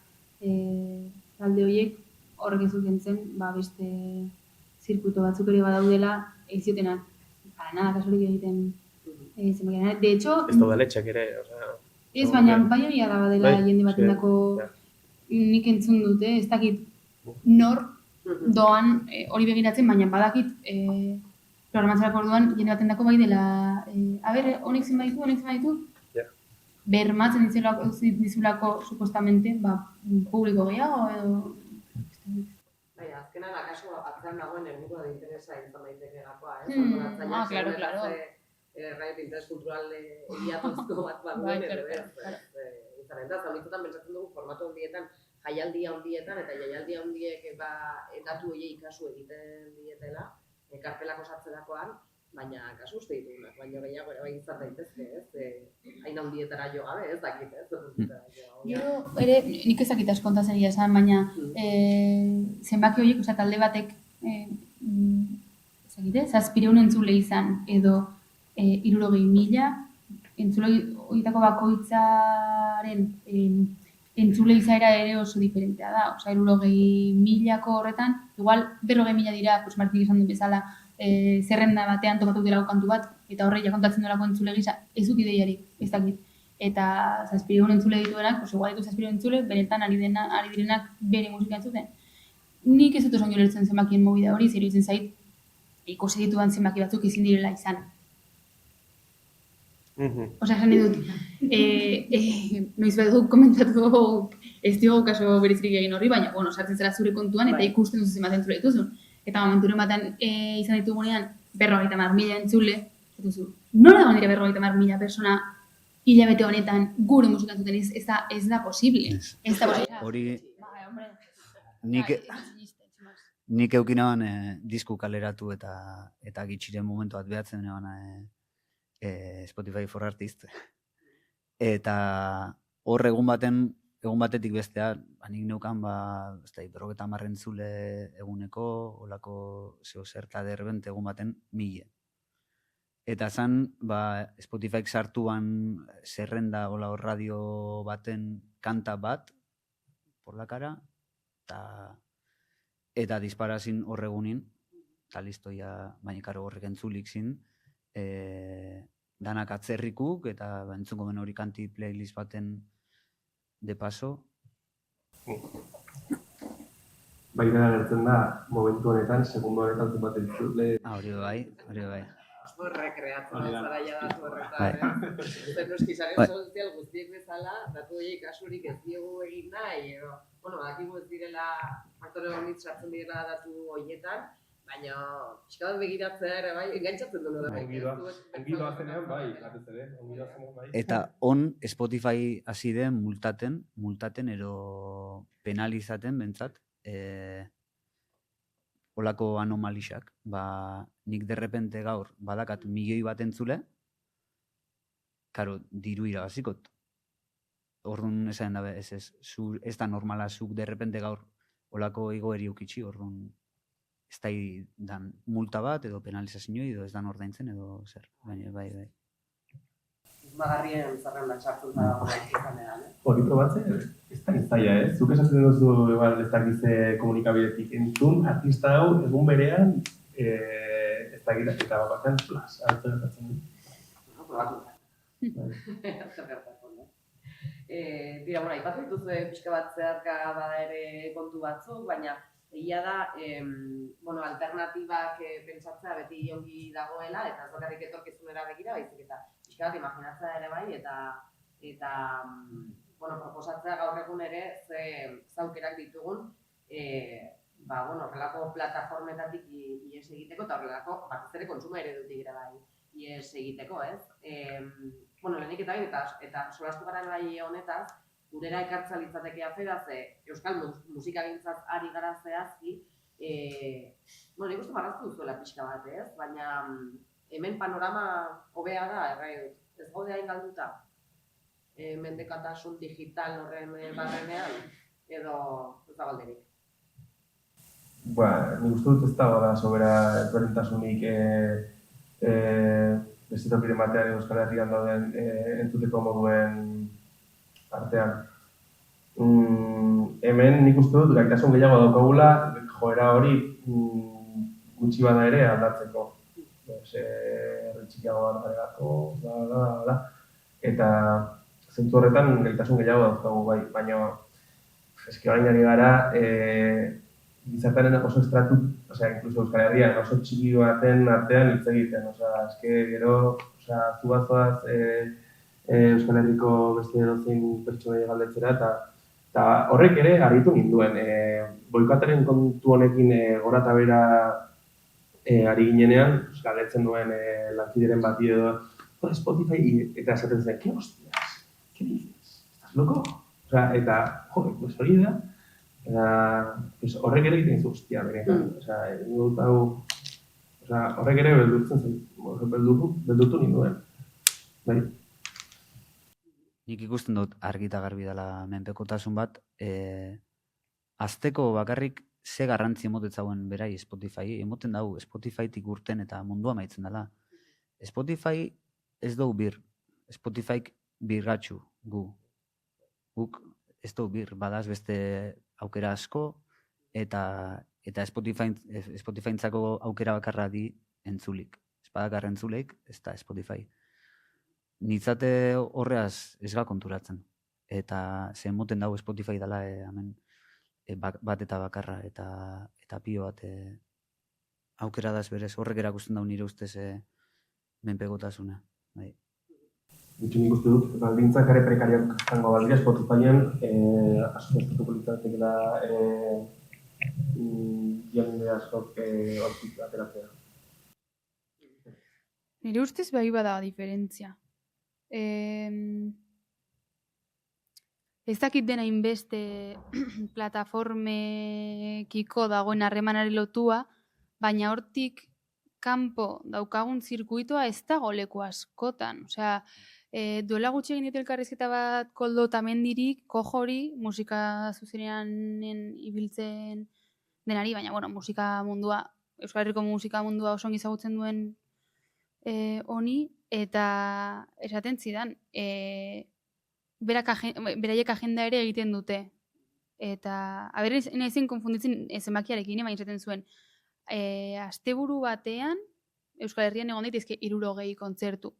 talde horiek horrek ez duten zen, beste zirkuito batzuk ere badaudela eiziotenak, para nada kasurik egiten zenbakian. De hecho, ez da udaletxeak ere, ez, baina bai hori da badela jende batendako nik entzun dute, ez dakit nor doan hori begiratzen, baina badakit programatzerako orduan jende batendako bai dela honek zen baditu, bermatzen dizulako supostamente, publiko gehiago edo... Baina, azkenan, akaso, atzean nagoen egungo da interesa izan daiteke gakoa, Claro. Raio interes kultural egiatozko bat duen, izan da, zaulitzetan pentsatzen dugu formatu handietan, jaialdi handietan, eta jaialdi handiek datu horiei kasu egiten dietela, karpelak osatzerakoan, baina kasu uste ditugunak, baina gehiago ere bai izan daitezke, hain handietara jo gabe, ez dakit, Gero, ere, nik ezakit askontaz egia esan, baina zenbaki horiek, talde batek, zazpireun entzule izan, edo 60.000, entzule horietako bakoitzaren entzule izaera ere oso diferentea da. 60.000ko horretan, igual 40.000 dira, Martik esan duen bezala, zerrenda batean tokatu delako kantu bat, eta horreia kontatzen delako entzule gisa, ez duk ideiarik, ez dakit. Eta zazpireun entzule dituenak, igual ditu zazpireun entzule, benetan ari direnak bere musika entzuten. Nik ez dut oso lertzen zenbakien mobida hori, zer iruditzen zait, ikusi ditudan zenbaki batzuk ezin direla izan. Esan dut, noiz bat dut komentatu ez diogu kaso berezirik egin horri, baina, sartzen zera zure kontuan eta ikusten duzu zenbat entzule dituzun. Eta momenturen batean izan ditugunean 50.000 entzule, duzu, nola egon dira 50.000 persona hilabete honetan gure musika entzuten ez da posible. Ez da posible. Hori, nik eukinaban disku kaleratu eta gitxiren momentu bat behatzen denean Spotify for Artists. Eta hor egun batetik bestea, nik neukan, 50 entzule eguneko, olako zerta derbent egun baten 1000. Eta zan, Spotifyk sartuan zerrenda ola radio baten kanta bat, por la cara, eta disparazin horregunin, eta listo, baina karo horrek entzulik zin, danak atzerrikuk, eta entzungo ben hori kanti playlist baten de paso. Baina agertzen da, momentu honetan, segundu honetan zenbat entzule. Hori bai. Oso errekreatzen zara ja datu horretan, Zer noski sare sozial guztiek bezala, datu horiek kasurik ez diogu egin nahi, badakigu ez direla, faktore honitz sartzen direla datu horietan, baina pixka bat begiratzea ere bai, engantzatzen duen da. Ongidoa zenean bai, batez ere, ongidoa zenean bai. Eta Spotify hasi den multaten ero penalizaten bentsat, olako anomalixak. Nik derrepente gaur badakat 1.000.000 bat entzule, karo, diru irabazikot. Orduan esan dabe, ez da normala zuk derrepente gaur olako igoeri ukitxi, orduan ez da dan multa bat edo penalizazio edo ez dan ordaintzen edo zer. Baina, bai. Magarrien zerrendan sartzen da izanean, Hori probatzen, ez da izaia, ez? Zuk esaten duzu, igual, ez dakize komunikabidetik entzun, artista hau, egun berean, ez dakit, eta batean, plas, hartu gertatzen du. Probatu da. Zer gertatzen da. Tira, bueno, aipatu dituzu pixka bat zeharka bada ere kontu batzuk, baina egia da, alternatibak pentsatzea beti ongi dagoela, eta ez bakarrik etorkizunera begira, baizik eta pixka bat imaginatzea ere bai, eta proposatzea gaur egun ere ze aukerak ditugun, horrelako plataformetatik ihes egiteko, eta horrelako batez ere kontsumo eredutik ere bai ihes egiteko, ez? Lehenik eta bain, eta solastu gara bai honetaz, gurera ekartza litzateke afera, ze euskal musikagintzaz ari gara zehazki, nik uste marraztu duzuela pixka bat, ez? Baina hemen panorama hobea da, errai dut. Ez gaude hain galduta, mendekatasun digital horren barrenean, edo ez da galderik. Nik uste dut ez dagoela sobera ezberdintasunik beste tokiren batean Euskal Herrian dauden entzuteko moduen artean. Hemen nik uste dut gaitasun gehiago daukagula joera hori gutxi bada ere aldatzeko. Herri txikiago bat garelako, eta zentzu horretan gaitasun gehiago daukagu bai, baina eski orain ari gara gizartearen oso estratu, incluso Euskal Herrian oso txiki baten artean hitz egiten, gero zubazoaz Euskal Herriko beste edozein pertsonei galdetzera, eta horrek ere harritu ninduen. Boikotaren kontu honekin gora eta bera ari ginenean, galdetzen duen lankideren bati edo Spotify, eta esaten zen, ¿qué hostias? ¿Qué dices? ¿Estás loco? Eta, pues hori da, horrek ere egiten zu, hostia, benetan. Horrek ere beldurtu ninduen. Bai. Nik ikusten dut argi eta garbi dela menpekotasun bat, azteko bakarrik ze garrantzi emotetzauen berai Spotify, emoten dau Spotifytik urten eta mundua maitzen dela. Spotify ez dugu bir, Spotifyk birgatxu gu. Guk ez dugu bir, badaz beste aukera asko, eta Spotifyntzako aukera bakarra di entzulik. Ez badakar entzuleik, ez da Spotify. Nitzate horreaz ez ga konturatzen. Eta zen moten dago Spotify dela hemen bat eta bakarra eta pio bat aukera daz berez. Horrek erakusten dau nire ustez menpekotasuna. Nik uste dut, baldintzak ere prekariak zango baldira Spotifyen, asko estatuko litzatekela jende askok hortik ateratzea. Nire ustez bai bada diferentzia. Ez dakit dena inbeste plataformekiko dagoen harremanari lotua, baina hortik kanpo daukagun zirkuitoa ez dago leku askotan. Osea, duela gutxi egin elkarrizketa bat Koldo Tamendirik, Kojori, musika zuzenean ibiltzen denari, baina musika mundua, Euskal Herriko musika mundua oso ongi ezagutzen duen honi, eta esaten zidan, beraiek agenda ere egiten dute. Eta, nahizen konfunditzen zenbakiarekin, baina esaten zuen, asteburu batean, Euskal Herrian egon daitezke 60 kontzertu.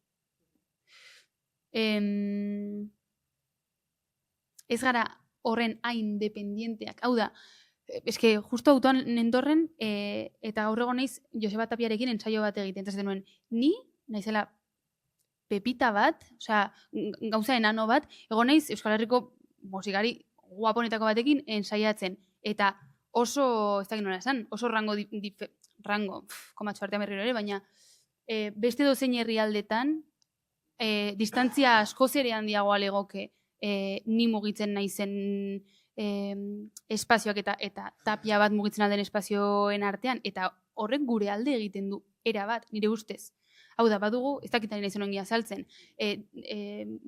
Ez gara horren hain dependienteak. Hau da, eske justo autoan nentorren, eta gaur egon naiz Joseba Tapiarekin ensaio bat egiten. Eta zaten nuen, ni naizela pepita bat, osea, gauza enano bat, egon naiz Euskal Herriko musikari guaponetako batekin ensaiatzen. Eta oso, ez dakit nola esan, oso rango, komatxo artean berriro ere, baina beste dozein herrialdetan, distantzia askoz ere handiagoa legoke ni mugitzen naizen espazioak eta tapia bat mugitzen alden espazioen artean, eta horrek gure alde egiten du, era bat, nire ustez. Hau da, badugu, ez dakitari naizen ongi azaltzen,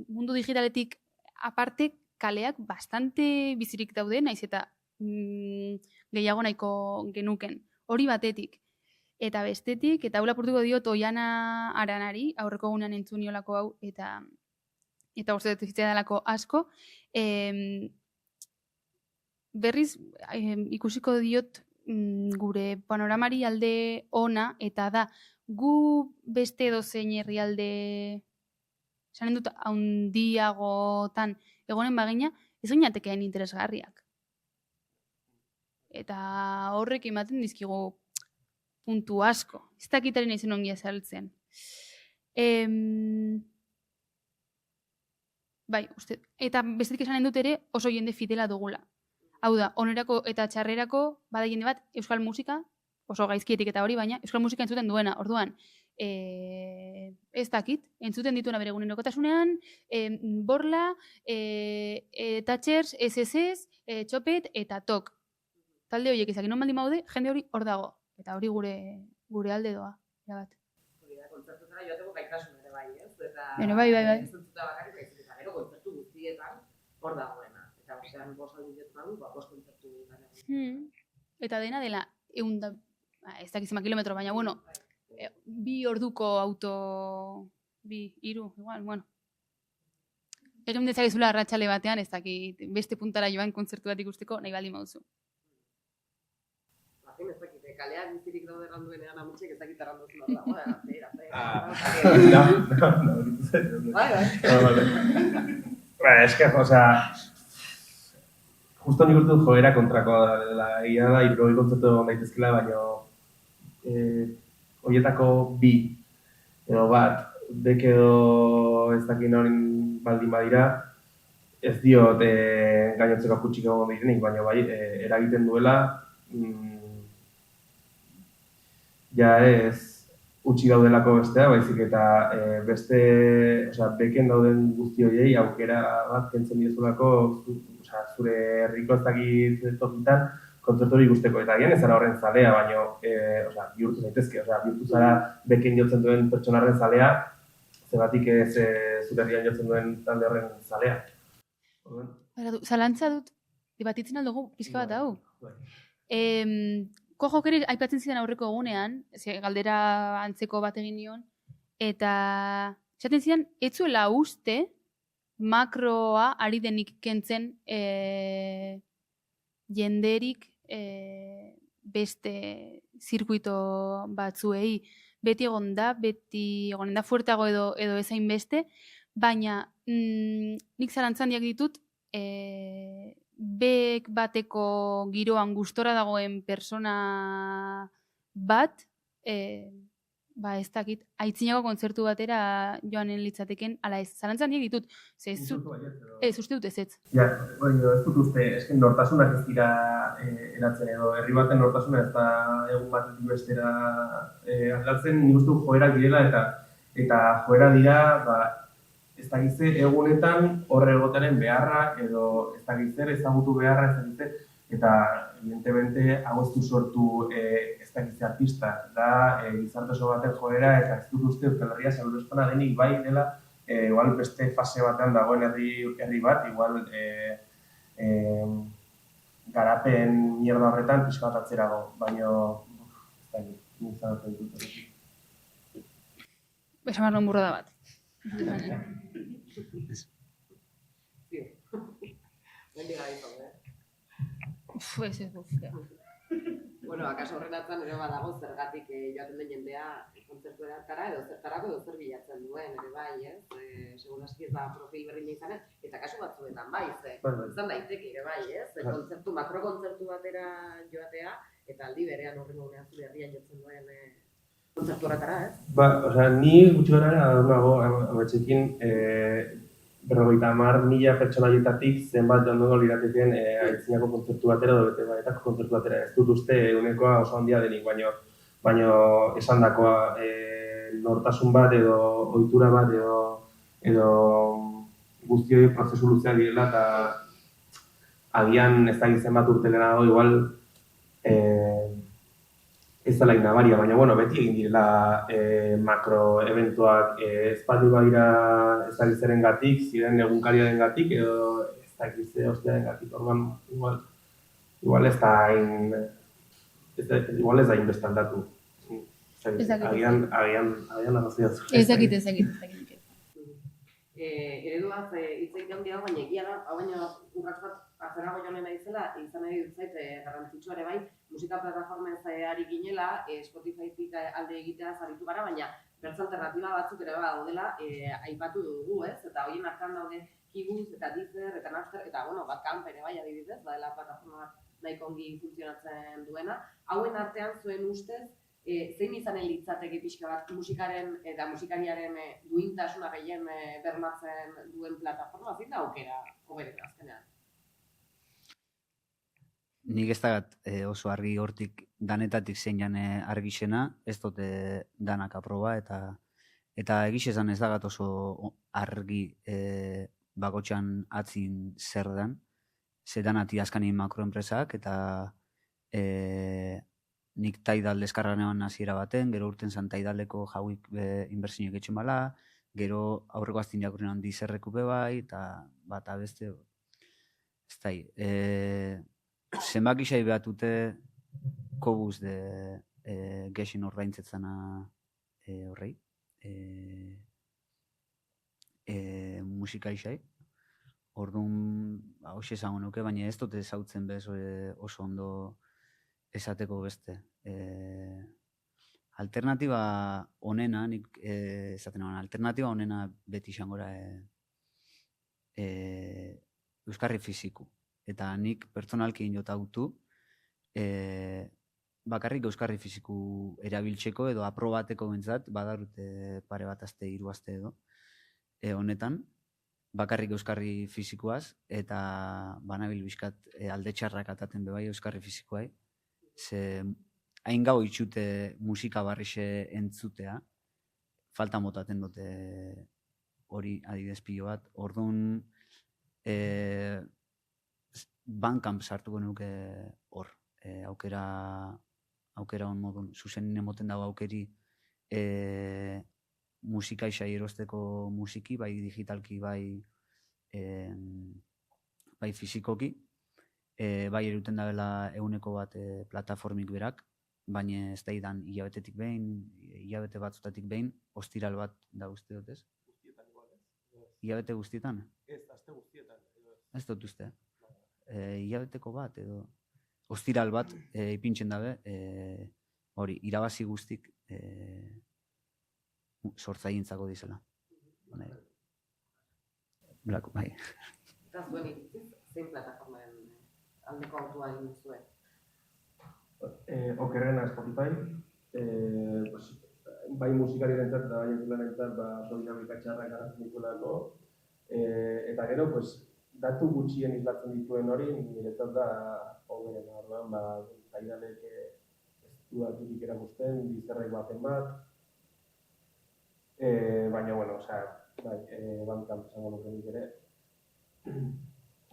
mundu digitaletik aparte kaleak bastante bizirik daude, naiz eta gehiago nahiko genuken. Hori batetik. Eta bestetik, eta hau lapurtuko diot Oiana Aranari, aurreko egunean entzun niolako hau, eta uste dut zitzaidanalako asko. Berriz, ikusiko diot gure panoramari alde ona, eta da, gu beste dozein herrialde, esanen dut, handiagotan egonen bagina, ez ginatekeen interesgarriak. Eta horrek ematen dizkigu puntu asko. Ez dakitaren izen ongi azaltzen. Bai, uste. Eta bestetik esanen dut ere oso jende fidela dugula. Hau da, onerako eta txarrerako bada jende bat euskal musika, oso gaizkietik eta hori, baina euskal musika entzuten duena. Orduan, ez dakit, entzuten dituena bere egunerokotasunean, Borla, Thatchers, SSS, Txopet eta Tok. Talde horiek izakin non baldin baude, jende hori hor dago. Eta hori gure alde doa. Bat. Hori da, kontzertutara joateko gaitasun ere bai, ez? Bueno, bai. Ez entzuta bakarrik, baizik eta gero kontzertu guztietan hor dagoena. Eta osean bost aldinetan badu, bost kontzertu guztietan. Eta dela, ez dakizima kilometro, baina, bueno, 2 orduko auto, 3, igual, bueno. Egin dezakizula arratsale batean, ez dakit, beste puntara joan kontzertu bat ikusteko, nahi baldin baduzu. Ez dakit, kalean bizirik daude erranduenean amutxek ez dakit erranduzun hor dago, justo nik urtut joera kontrakoa dela, egia da, 70 kontzertu daitezkela, baina horietako 2 edo bat, bek edo ez dakit norin baldin badira, ez diot gainotzeko kutsik egon direnik, baina bai, eragiten duela, ja ez utzi gaudelako bestea, baizik eta beste, beken dauden guzti horiei aukera bat kentzen diezulako, zure herriko ez dakit tokitan, kontzertu hori ikusteko. Eta gian ez zara horren zalea, baina bihurtu zaitezke, bihurtu zara beken jotzen duen pertsonarren zalea, zebatik ez zure herrian jotzen duen talde horren zalea. Zalantza dut, debatitzen aldugu, pixka bat hau. Kojok ere aipatzen zidan aurreko egunean, galdera antzeko bat egin nion, eta esaten zidan, ez zuela uste makroa ari denik kentzen jenderik beste zirkuito batzuei. Beti egon da fuertago edo ezain beste, baina nik zalantzan diak ditut, bek bateko giroan gustora dagoen persona bat, ez dakit, aitzinako kontzertu batera joanen litzateken, ala ez, zalantzan diak ditut, ez uste dut ez. Ja, ez dut uste, esken nortasunak ez dira eratzen edo, herri baten nortasuna ez da egun batetik bestera aldatzen, nik uste dut joerak direla eta joera dira, ez dakitze egunetan horre egotaren beharra edo ez dakitzer ezagutu beharra ez dakitze eta evidentemente hau ez du sortu ez dakitze artista da gizarte oso baten joera eta ez dut uste Euskal Herria salbuespana denik bai dela igual beste fase batean dagoen herri bat igual garapen mierda horretan pixka bat atzerago baina ez dakit nintzen dut Esan barron burrada bat. Bueno, akaso horren atzan ere badago zergatik joaten den jendea kontzertuetara edo zertarako edo zer bilatzen duen ere bai, ez? Segun aski ez da profil berdina izanen, eta kasu batzuetan bai, izan daiteke ere bai, ez? Makrokontzertu batera joatea, eta aldi berean horren gunean zure herrian jotzen duen kontzertu horretara, ez? Ni gutxi gara nago ametxekin 50.000 pertsonaietatik zenbat joango liratekeen aitzinako kontzertu batera edo bete baetako kontzertu batera. Ez dut uste unekoa oso handia denik, baina esandakoa nortasun bat edo ohitura bat edo guzti hori prozesu luzeak direla eta agian ez dakit zenbat urte lehenago igual ez dela inabaria, baina beti egin direla makroeventuak espaldi baira ez dakitzeren gatik, ziren egunkariaren gatik edo ez dakitze ostearen gatik. Orduan, igual ez da hain igual ez da inbeste aldatu. Ez dakit. Agian arrazia zu. Ez dakit. Ereduaz hitz egiten dira, baina egia da, hau baina urrats bat atzerago joan naizela, izan nahi dut zait garrantzitsua ere bai, musika plataformez ari ginela, Spotify-tik alde egitea zaritu gara, baina bertso alternatiba batzuk ere daudela aipatu dugu, ez? Eta horien artean daude Kibuz eta Deezer eta Napster eta Bandcamp ere bai adibidez, badela plataforma bat nahiko ongi funtzionatzen duena. Hauen artean zuen ustez, zein izanen litzateke pixka bat musikaren eta musikariaren duintasuna gehien bermatzen duen plataforma, zein da aukera hoberena azkenean? Nik ez dagat oso argi hortik danetatik zein jane argixena, ez dute danak aproba eta egiz esan ez dagat oso argi bakotxan atzin zer dan, ze danati azkanin makroenpresak eta nik Tidal deskargan eban hasiera baten, gero urten zan Tidaleko jauik inbertsioak etxen bala, gero aurreko aztin jakurrenan Deezerreku bai, eta bat abeste, ez da, zenbak isai behatute kobuz de gexin ordaintzetzana horrei, musika isai. Orduan, hoxe esango nuke, baina ez dute zautzen bez oso ondo esateko beste. Alternatiba onena, nik esaten eman, alternatiba onena beti izangora euskarri fiziku. Eta nik pertsonalki inot autu, bakarrik euskarri fiziku erabiltzeko edo aprobateko bentzat, badarute pare bat aste, 3 aste edo, honetan, bakarrik euskarri fizikoaz, eta banabil bizkat alde txarrak ataten bebai euskarri fizikoai, ze hain gau itxute musika barrixe entzutea, falta motaten dute hori adibidez pilo bat, orduan Bandcamp sartuko nuke hor, aukera on modun, zuzenin emoten dago aukeri musika isai erosteko musiki, bai digitalki, bai fizikoki, bai eruten dabela 100% plataformik berak, baina ez da idan hilabetetik behin, hilabete batzutatik behin, ostiral bat da uste dut ez? Guztietan igual ez? Hilabete guztietan? Ez, aste guztietan. Ez dut uste. Hilabeteko bat edo ostiral bat ipintzen dabe, hori, irabazi guztik sortzaientzako dizela. Bai. Eta zuen iritziz, zein plataformaren aldeko autua egin zuen? Okerrena Spotify, bai musikari bentzat eta bai entzulerentzat oso dinamika txarrak garatzen dituelako, eta gero, datu gutxien islatzen dituen hori, niretzat da hoberena, orduan, Tidalek ez du daturik erakusten, Deezerrek baten bat, baina, Bandcamp esango nuke nik ere.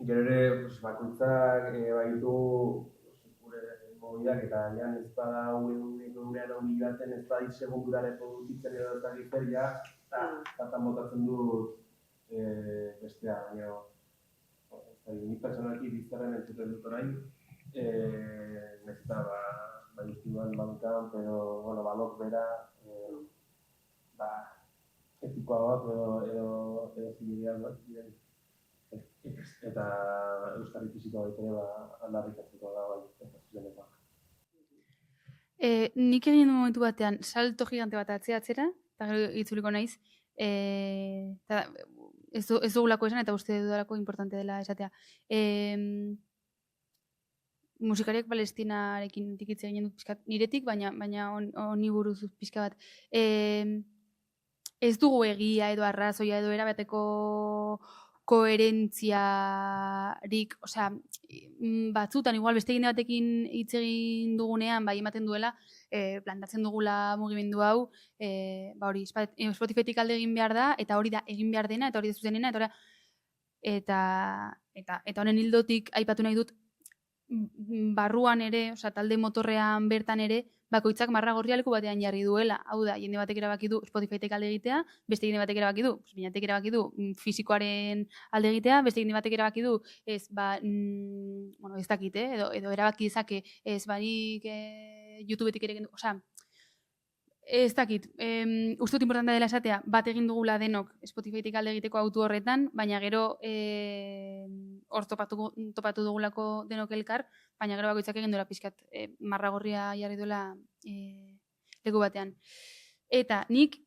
Gero ere, bakoitzak baitu gure mobidak eta jan ez bada gurean hori baten ez da segundurare produzitzen edo eta gizeria, eta botatzen dut bestea, baina nik personalki Deezerren entzuten dut orain, nezta ustiban Bandcamp edo balok bera, etikoa bat edo zibidean bat diren. Eta euskarri fizikoa baitere aldarrikatzeko da zuzenekoak. Nik egin du momentu batean salto gigante bat atzera, eta gero itzuliko naiz, ez dugulako esan eta uste dudalako importante dela esatea. Musikariak Palestinarekin tikitze ginen dut pixkat niretik, baina honi buruz pixka bat. Ez dugu egia edo arrazoia edo erabateko koherentziarik, osea, batzutan, igual beste egin batekin hitz egin dugunean, bai ematen duela, plantatzen dugula mugimendu hau, hori, Spotifytik alde egin behar da, eta hori da egin behar dena, eta hori da zuzenena, eta honen hildotik aipatu nahi dut, barruan ere, osea, talde motorrean bertan ere, bakoitzak marra gorria leku batean jarri duela. Hau da, jende batek erabaki du Spotify-tek alde egitea, beste jende batek erabaki du, binatek erabaki du fisikoaren alde egitea, beste jende batek erabaki du, ez, bueno, ez dakit, edo erabaki dezake, ez, barik YouTube-etik ere, osea, ez dakit, uste dut importantea dela esatea, bat egin dugula denok Spotify-tik alde egiteko autu horretan, baina gero hor topatu dugulako denok elkar, baina gero bakoitzak egin duela pixkat marra gorria jarri duela leku batean. Eta nik,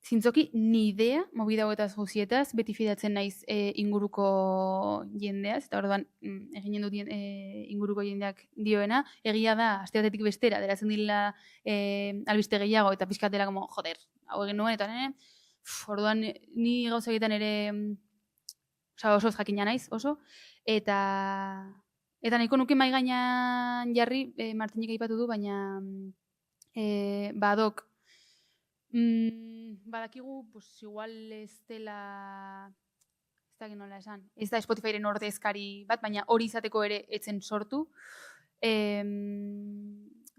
zintzoki, ni idea, movida hauetaz guzietaz, beti fidatzen naiz inguruko jendeaz, eta orduan egin dut inguruko jendeak dioena, egia da, aste batetik bestera, deratzen dila albiste gehiago, eta pixkat dela, como, joder, hau egin nuen, eta orduan ni gauza egiten ere, oso jakina naiz, oso, eta nahiko nuke mai gainean jarri, Martinek aipatu du, baina badok, badakigu, pues igual ez dela, ez da nola esan, ez da Spotifyren ordezkari bat, baina hori izateko ere etzen sortu.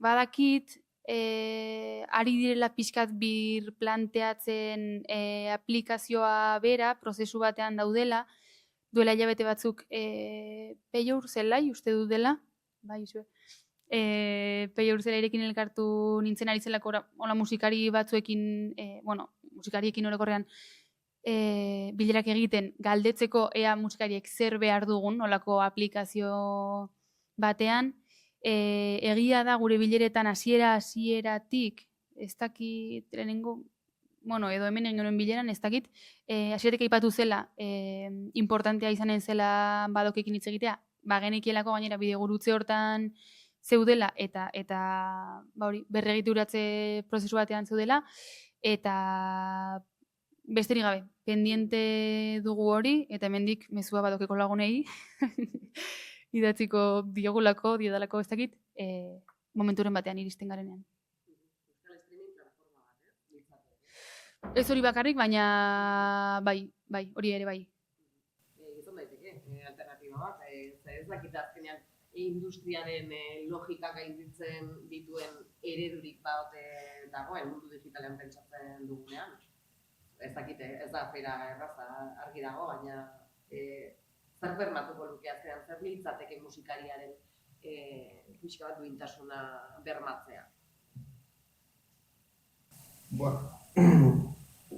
Badakit, ari direla pixkat bir planteatzen aplikazioa bera, prozesu batean daudela, duela hilabete batzuk Peiur zelai, uste dut dela, bai, zue. Peiur zelairekin elkartu nintzen ari zelako hola musikari batzuekin, musikariekin orokorrean bilerak egiten galdetzeko ea musikariek zer behar dugun holako aplikazio batean. Egia da gure bileretan hasieratik, ez dakit lehenengo, edo hemen egin genuen bileran, ez dakit, hasieratik aipatu zela, importantea izanen zela badokekin hitz egitea, genekielako gainera bidegurutze hortan zeudela eta berregituratze prozesu batean zeudela, eta besterik gabe, pendiente dugu hori, eta hemendik mezua badokeko lagunei, idatziko diodalako ez dakit, momenturen batean iristen garenean. Euskal streaming plataforma bat, Ez hori bakarrik, baina bai, hori ere bai. Izan daiteke, alternatiba bat, ez dakita azkenean industriaren logika gainditzen dituen eredurik baote dagoen mundu digitalean pentsatzen dugunean. Ez dakite, ez da afera erraza argi dago, baina zer bermatuko luke atzean, zer litzateke musikariaren pixka bat duintasuna bermatzea.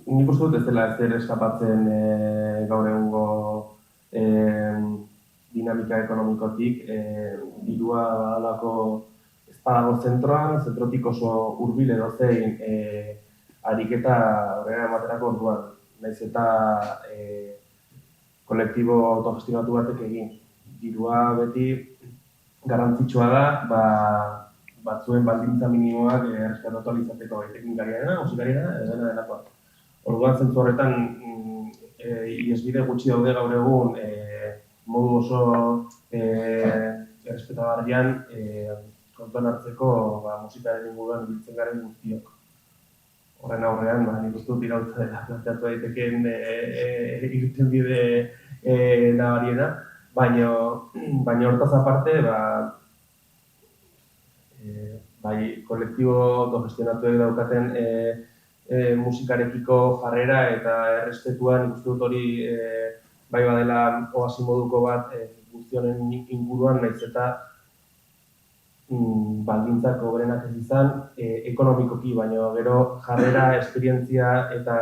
Nik uste dut ez dela ezer eskapatzen gaur egungo dinamika ekonomikotik, dirua badalako ez badago zentrotik oso hurbil edozein ariketa horrela ematerako orduan. Nahiz eta kolektibo autogestionatu batek egin. Dirua beti garrantzitsua da, batzuen baldintza minimoak erreskatatu alizateko teknikariarena, musikariarena, edena delakoa. Orduan zentzu horretan, iesbide gutxi daude gaur egun, modu oso errespetagarrian kontuan hartzeko musikaren inguruan ibiltzen garen guztiok. Horren aurrean, nik uste dut irautza dela planteatu daitekeen irten bide nabariena, baina hortaz aparte, bai kolektibo autogestionatuek daukaten musikarekiko jarrera eta errespetuan nik uste dut hori bai badela oasi moduko bat guztionen inguruan, nahiz eta baldintzak hoberenak ez izan, ekonomikoki, baina gero jarrera, esperientzia eta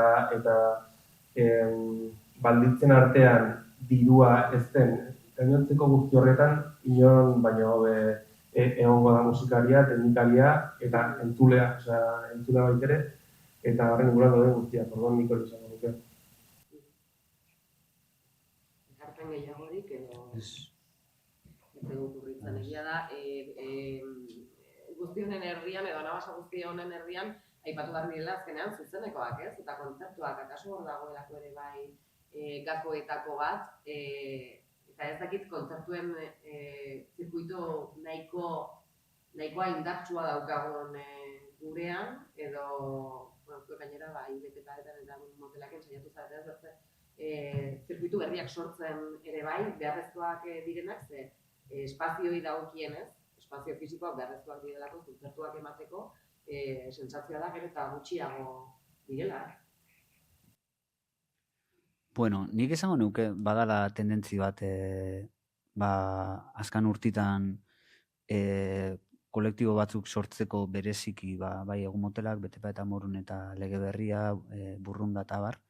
baldintzen artean dirua ez den gainontzeko guzti horretan, inon baino egongo da musikaria, teknikaria eta entzulea baitere, eta horren inguruan dauden guztiak, orduan nik hori esango nuke. Ekarpen gehiagorik edo ez dut urritzen egia da, guzti honen herrian edo anabasa guzti honen herrian aipatu behar direla azkenean zuzenekoak, ez? Eta kontzertuak, akaso hor dagoelako ere bai gakoetako bat, eta ez dakit kontzertuen zirkuito nahikoa indartsua daukagun gurean, edo, gainera, IBT-etan eta motelak ensaiatu zarete, zirkuitu berriak sortzen ere bai, beharrezkoak direnak, ze espazioi dagokienez, espazio fisikoak beharrezkoak direlako kontzertuak emateko, sentsazioa da gero eta gutxiago direla. Bueno, nik esango nuke badala tendentzi bat azkan urtitan kolektibo batzuk sortzeko bereziki bai egun motelak, Betepa eta Morun eta Lege Berria, Burrunda eta bar,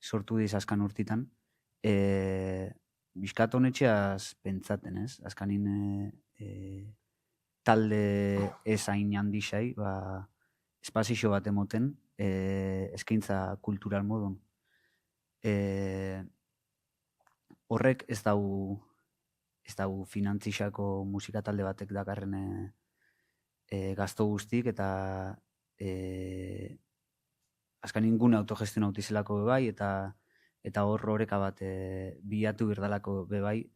sortu diz azkan urtitan. Bizkat honetxeaz pentsaten, ez? Azkanin talde ez hain handixai, espazio bat emoten, eskaintza kultural modun. Horrek ez dau finantzisako musika talde batek dakarren gazto guztik, eta azkanin gune autogestiona utizelako bebai, eta hor horreka bat bilatu birdalako bebai,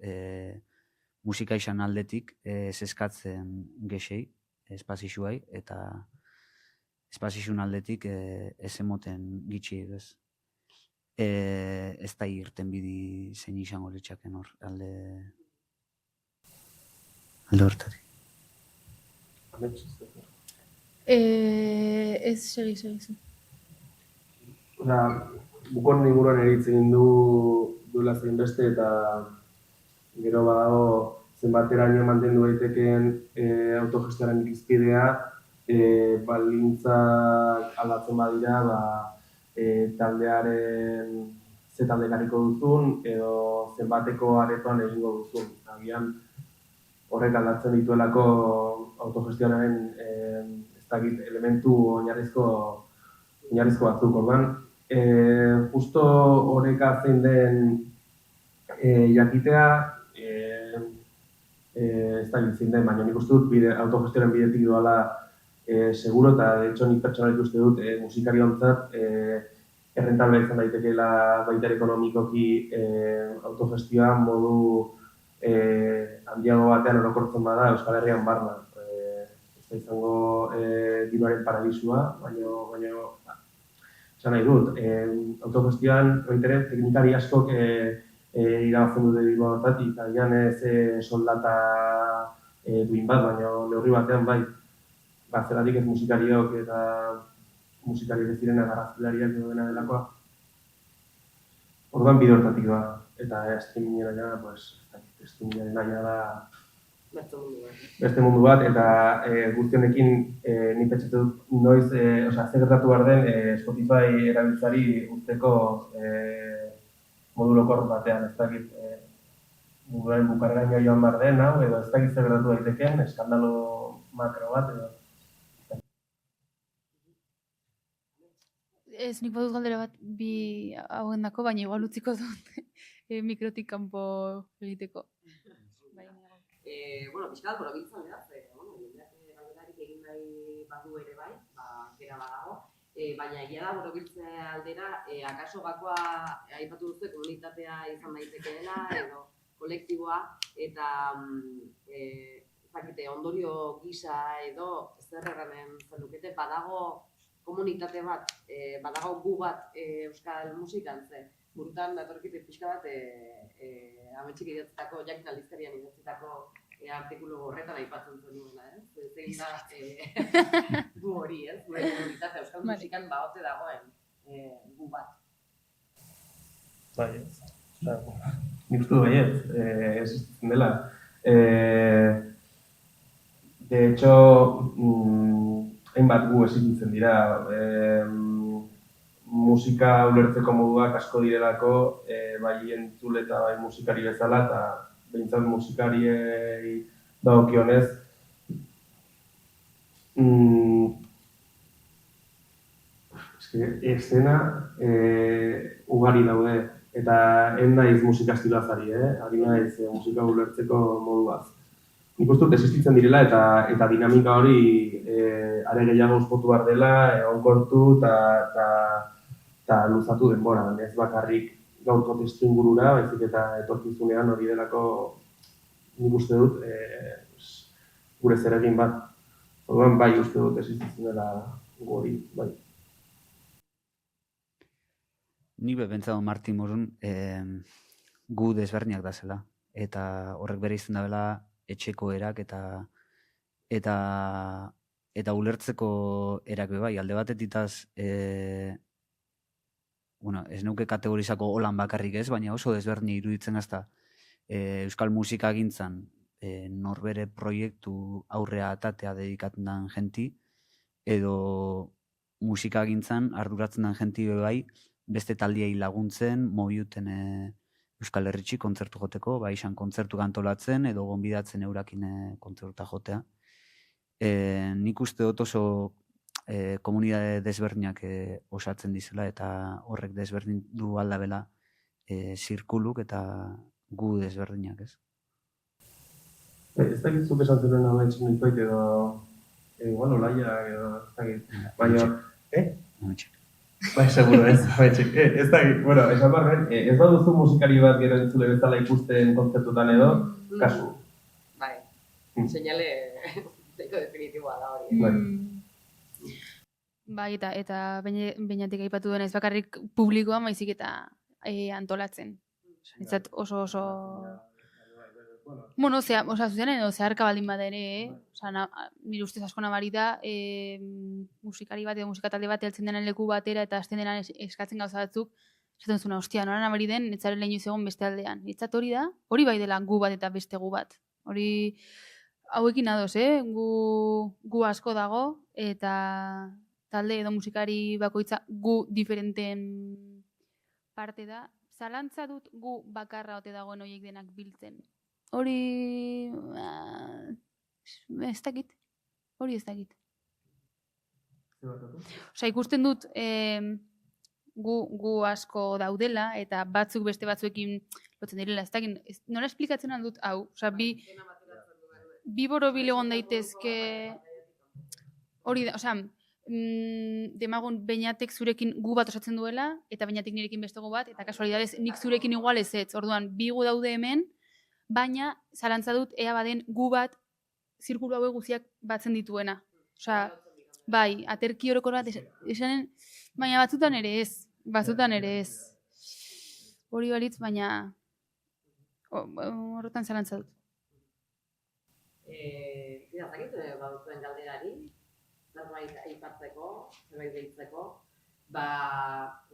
musika izan aldetik zeskatzen gexei, espazioai, eta espazioan aldetik ez emoten gitxi ez. Ez da irten bidi zein izango litzaken hor, alde hortari. Ez, segi. Bukon inguruan eritzen duela zein beste, eta gero badago zenbateraino mantendu daitekeen autogestioaren irizpidea, baldintzak aldatzen badira, taldearen ze talde ekarriko duzun, edo zenbateko aretoan egingo duzun. Agian horrek aldatzen dituelako autogestioaren elementu oinarrizko batzuk. Orduan, justo horreka zein den jakitea, ez da zein den, baina nik uste dut autogestioaren bidetik doala seguro, eta de hecho nik pertsonalik uste dut musikari ontzat errentable izan daitekeela baita ekonomikoki autogestioa modu handiago batean orokortzen bada Euskal Herrian barna. Ez da izango diruaren paradisua, baina esan nahi dut, autogestioan baitere teknikari askok irabazten dute dirua batatik, agian ez soldata duin bat, baina neurri batean bai. Zeratik ez musikariok eta musikariok ez diren agarrazpilariak edo dena delakoa. Orduan bide hortatik da, eta streamingen aia, streamingen aia da beste mundu bat, eta guztionekin nik petxete dut noiz, ze gertatu behar den Spotify erabiltzari usteko modu lokor batean, ez dakit munduaren bukareraino joan behar den, edo ez dakit zer gertatu daitekeen, eskandalo makro bat, edo. Ez, nik badut galdera bat bi hauen dako, baina igual utziko dut mikrotik kanpo egiteko. Piskat, biltzen da, jendeak galderarik egin nahi badu ere bai, gera badago. Baina egia da, borobiltze aldera, akaso gakoa aipatu duzu komunitatea izan daitekeela, edo kolektiboa, eta ondorio gisa edo zer erranen zenukete, badago komunitate bat, badago gu bat euskal musikan zen. Burutan datorkite pixka bat ametxik idatzitako, Jakin Aldizkarian idatzitako artikulu horretan aipatzen zenuela, ez? Zein da gu hori, ez? Gure komunitate euskal musikan baote dagoen gu bat. Bai, ez. Nik uste du baiet, existitzen dela. De hecho, hainbat gu existitzen dira. Musika ulertzeko moduak asko direlako, bai entzule eta bai musikari bezala, eta behintzat musikariei dagokionez. Eszena ugari daude, eta ez naiz musika estilazari, ari naiz musika ulertzeko moduaz. Nik uste dut existitzen direla eta dinamika hori are gehiago uzpotu behar dela, egonkortu eta luzatu denbora. Ez bakarrik gaurko testu ingurura, baizik eta etorkizunean hori delako nik uste dut gure zeregin bat. Orduan bai uste dut existitzen dela hori, bai. Ni bebentzatu Martin Morun gu desberniak da zela. Eta horrek bere izan dela etxeko erak eta ulertzeko erak bai, alde batetitaz ez neuke kategorizako holan bakarrik ez, baina oso desberdin iruditzen gazta euskal musika gintzan norbere proiektu aurrea atatea dedikatzen den jenti, edo musika gintzan arduratzen den jenti bai, beste taldiei laguntzen, mobiuten Euskal Herritxi kontzertu joteko, bai izan kontzertu antolatzen edo gonbidatzen eurakin kontzertuta jotea. Nik uste dut oso komunidade desberdinak osatzen dizela eta horrek desberdin du aldabela zirkuluk eta gu desberdinak, ez? Ez dakit zuk esan zuen ametxen nitbait edo igual olaia edo ez dakit, baina... Ametxek. Bai, seguro ez, ametxek. Ez dakit, bueno, esan barren, ez baduzu musikari bat gero entzule bezala ikusten kontzertutan edo, kasu. Bai, seinale nahiko definitiboa da hori. Bai. Bai, eta beinatik aipatu duen ez bakarrik publikoa maizik eta antolatzen. Nitzat oso... Bueno, zuzean edo zeharka baldin bada ere, nire ustez asko nabari da, musikari bat edo musikatalde bat heltzen denen leku batera eta hasten denan eskatzen gauza batzuk, esaten zuna, ostia, nora nabari den, netzaren lehen egon beste aldean. Nitzat hori da, hori bai dela gu bat eta beste gu bat. Hori, hauekin adoz, gu asko dago, eta talde edo musikari bakoitza gu diferenten parte da. Zalantza dut gu bakarra ote dagoen horiek denak biltzen. Hori... ez dakit. Hori ez dakit. Osa, ikusten dut gu asko daudela eta batzuk beste batzuekin lotzen direla. Ez dakit, nola esplikatzen dut hau? Osa, bi borobil egon daitezke... Hori da, osa... demagun beinatek zurekin gu bat osatzen duela eta beinatek nirekin beste gu bat eta kasualidadez nik zurekin igual ez ez. Orduan, bi gu daude hemen, baina zalantza dut ea baden gu bat zirkulu hauek guztiak batzen dituena. Osea, bai, aterki orokor bat esanen, baina batzutan ere ez. Hori balitz, baina horretan zalantza dut. Zakit, baduzuen galderari, zerbait aipatzeko, zerbait gehitzeko,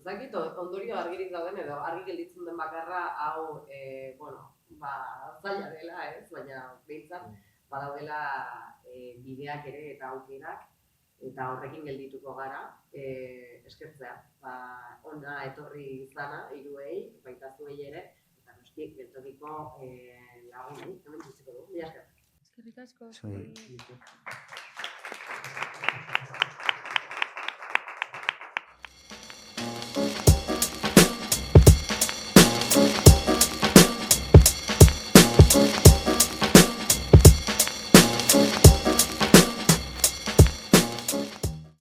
zakit, ondorio argirik dauden edo argi gelditzen den bakarra hau, zaila dela, ez? Baina behintzat, badaudela bideak ere eta aukerak, eta horrekin geldituko gara, eskertzea. Ona etorri izana, hiruei, baita zuei ere, eta noski, geltokiko lagunei, hemen duziko du. Mila esker. Eskerrik asko. Zuei.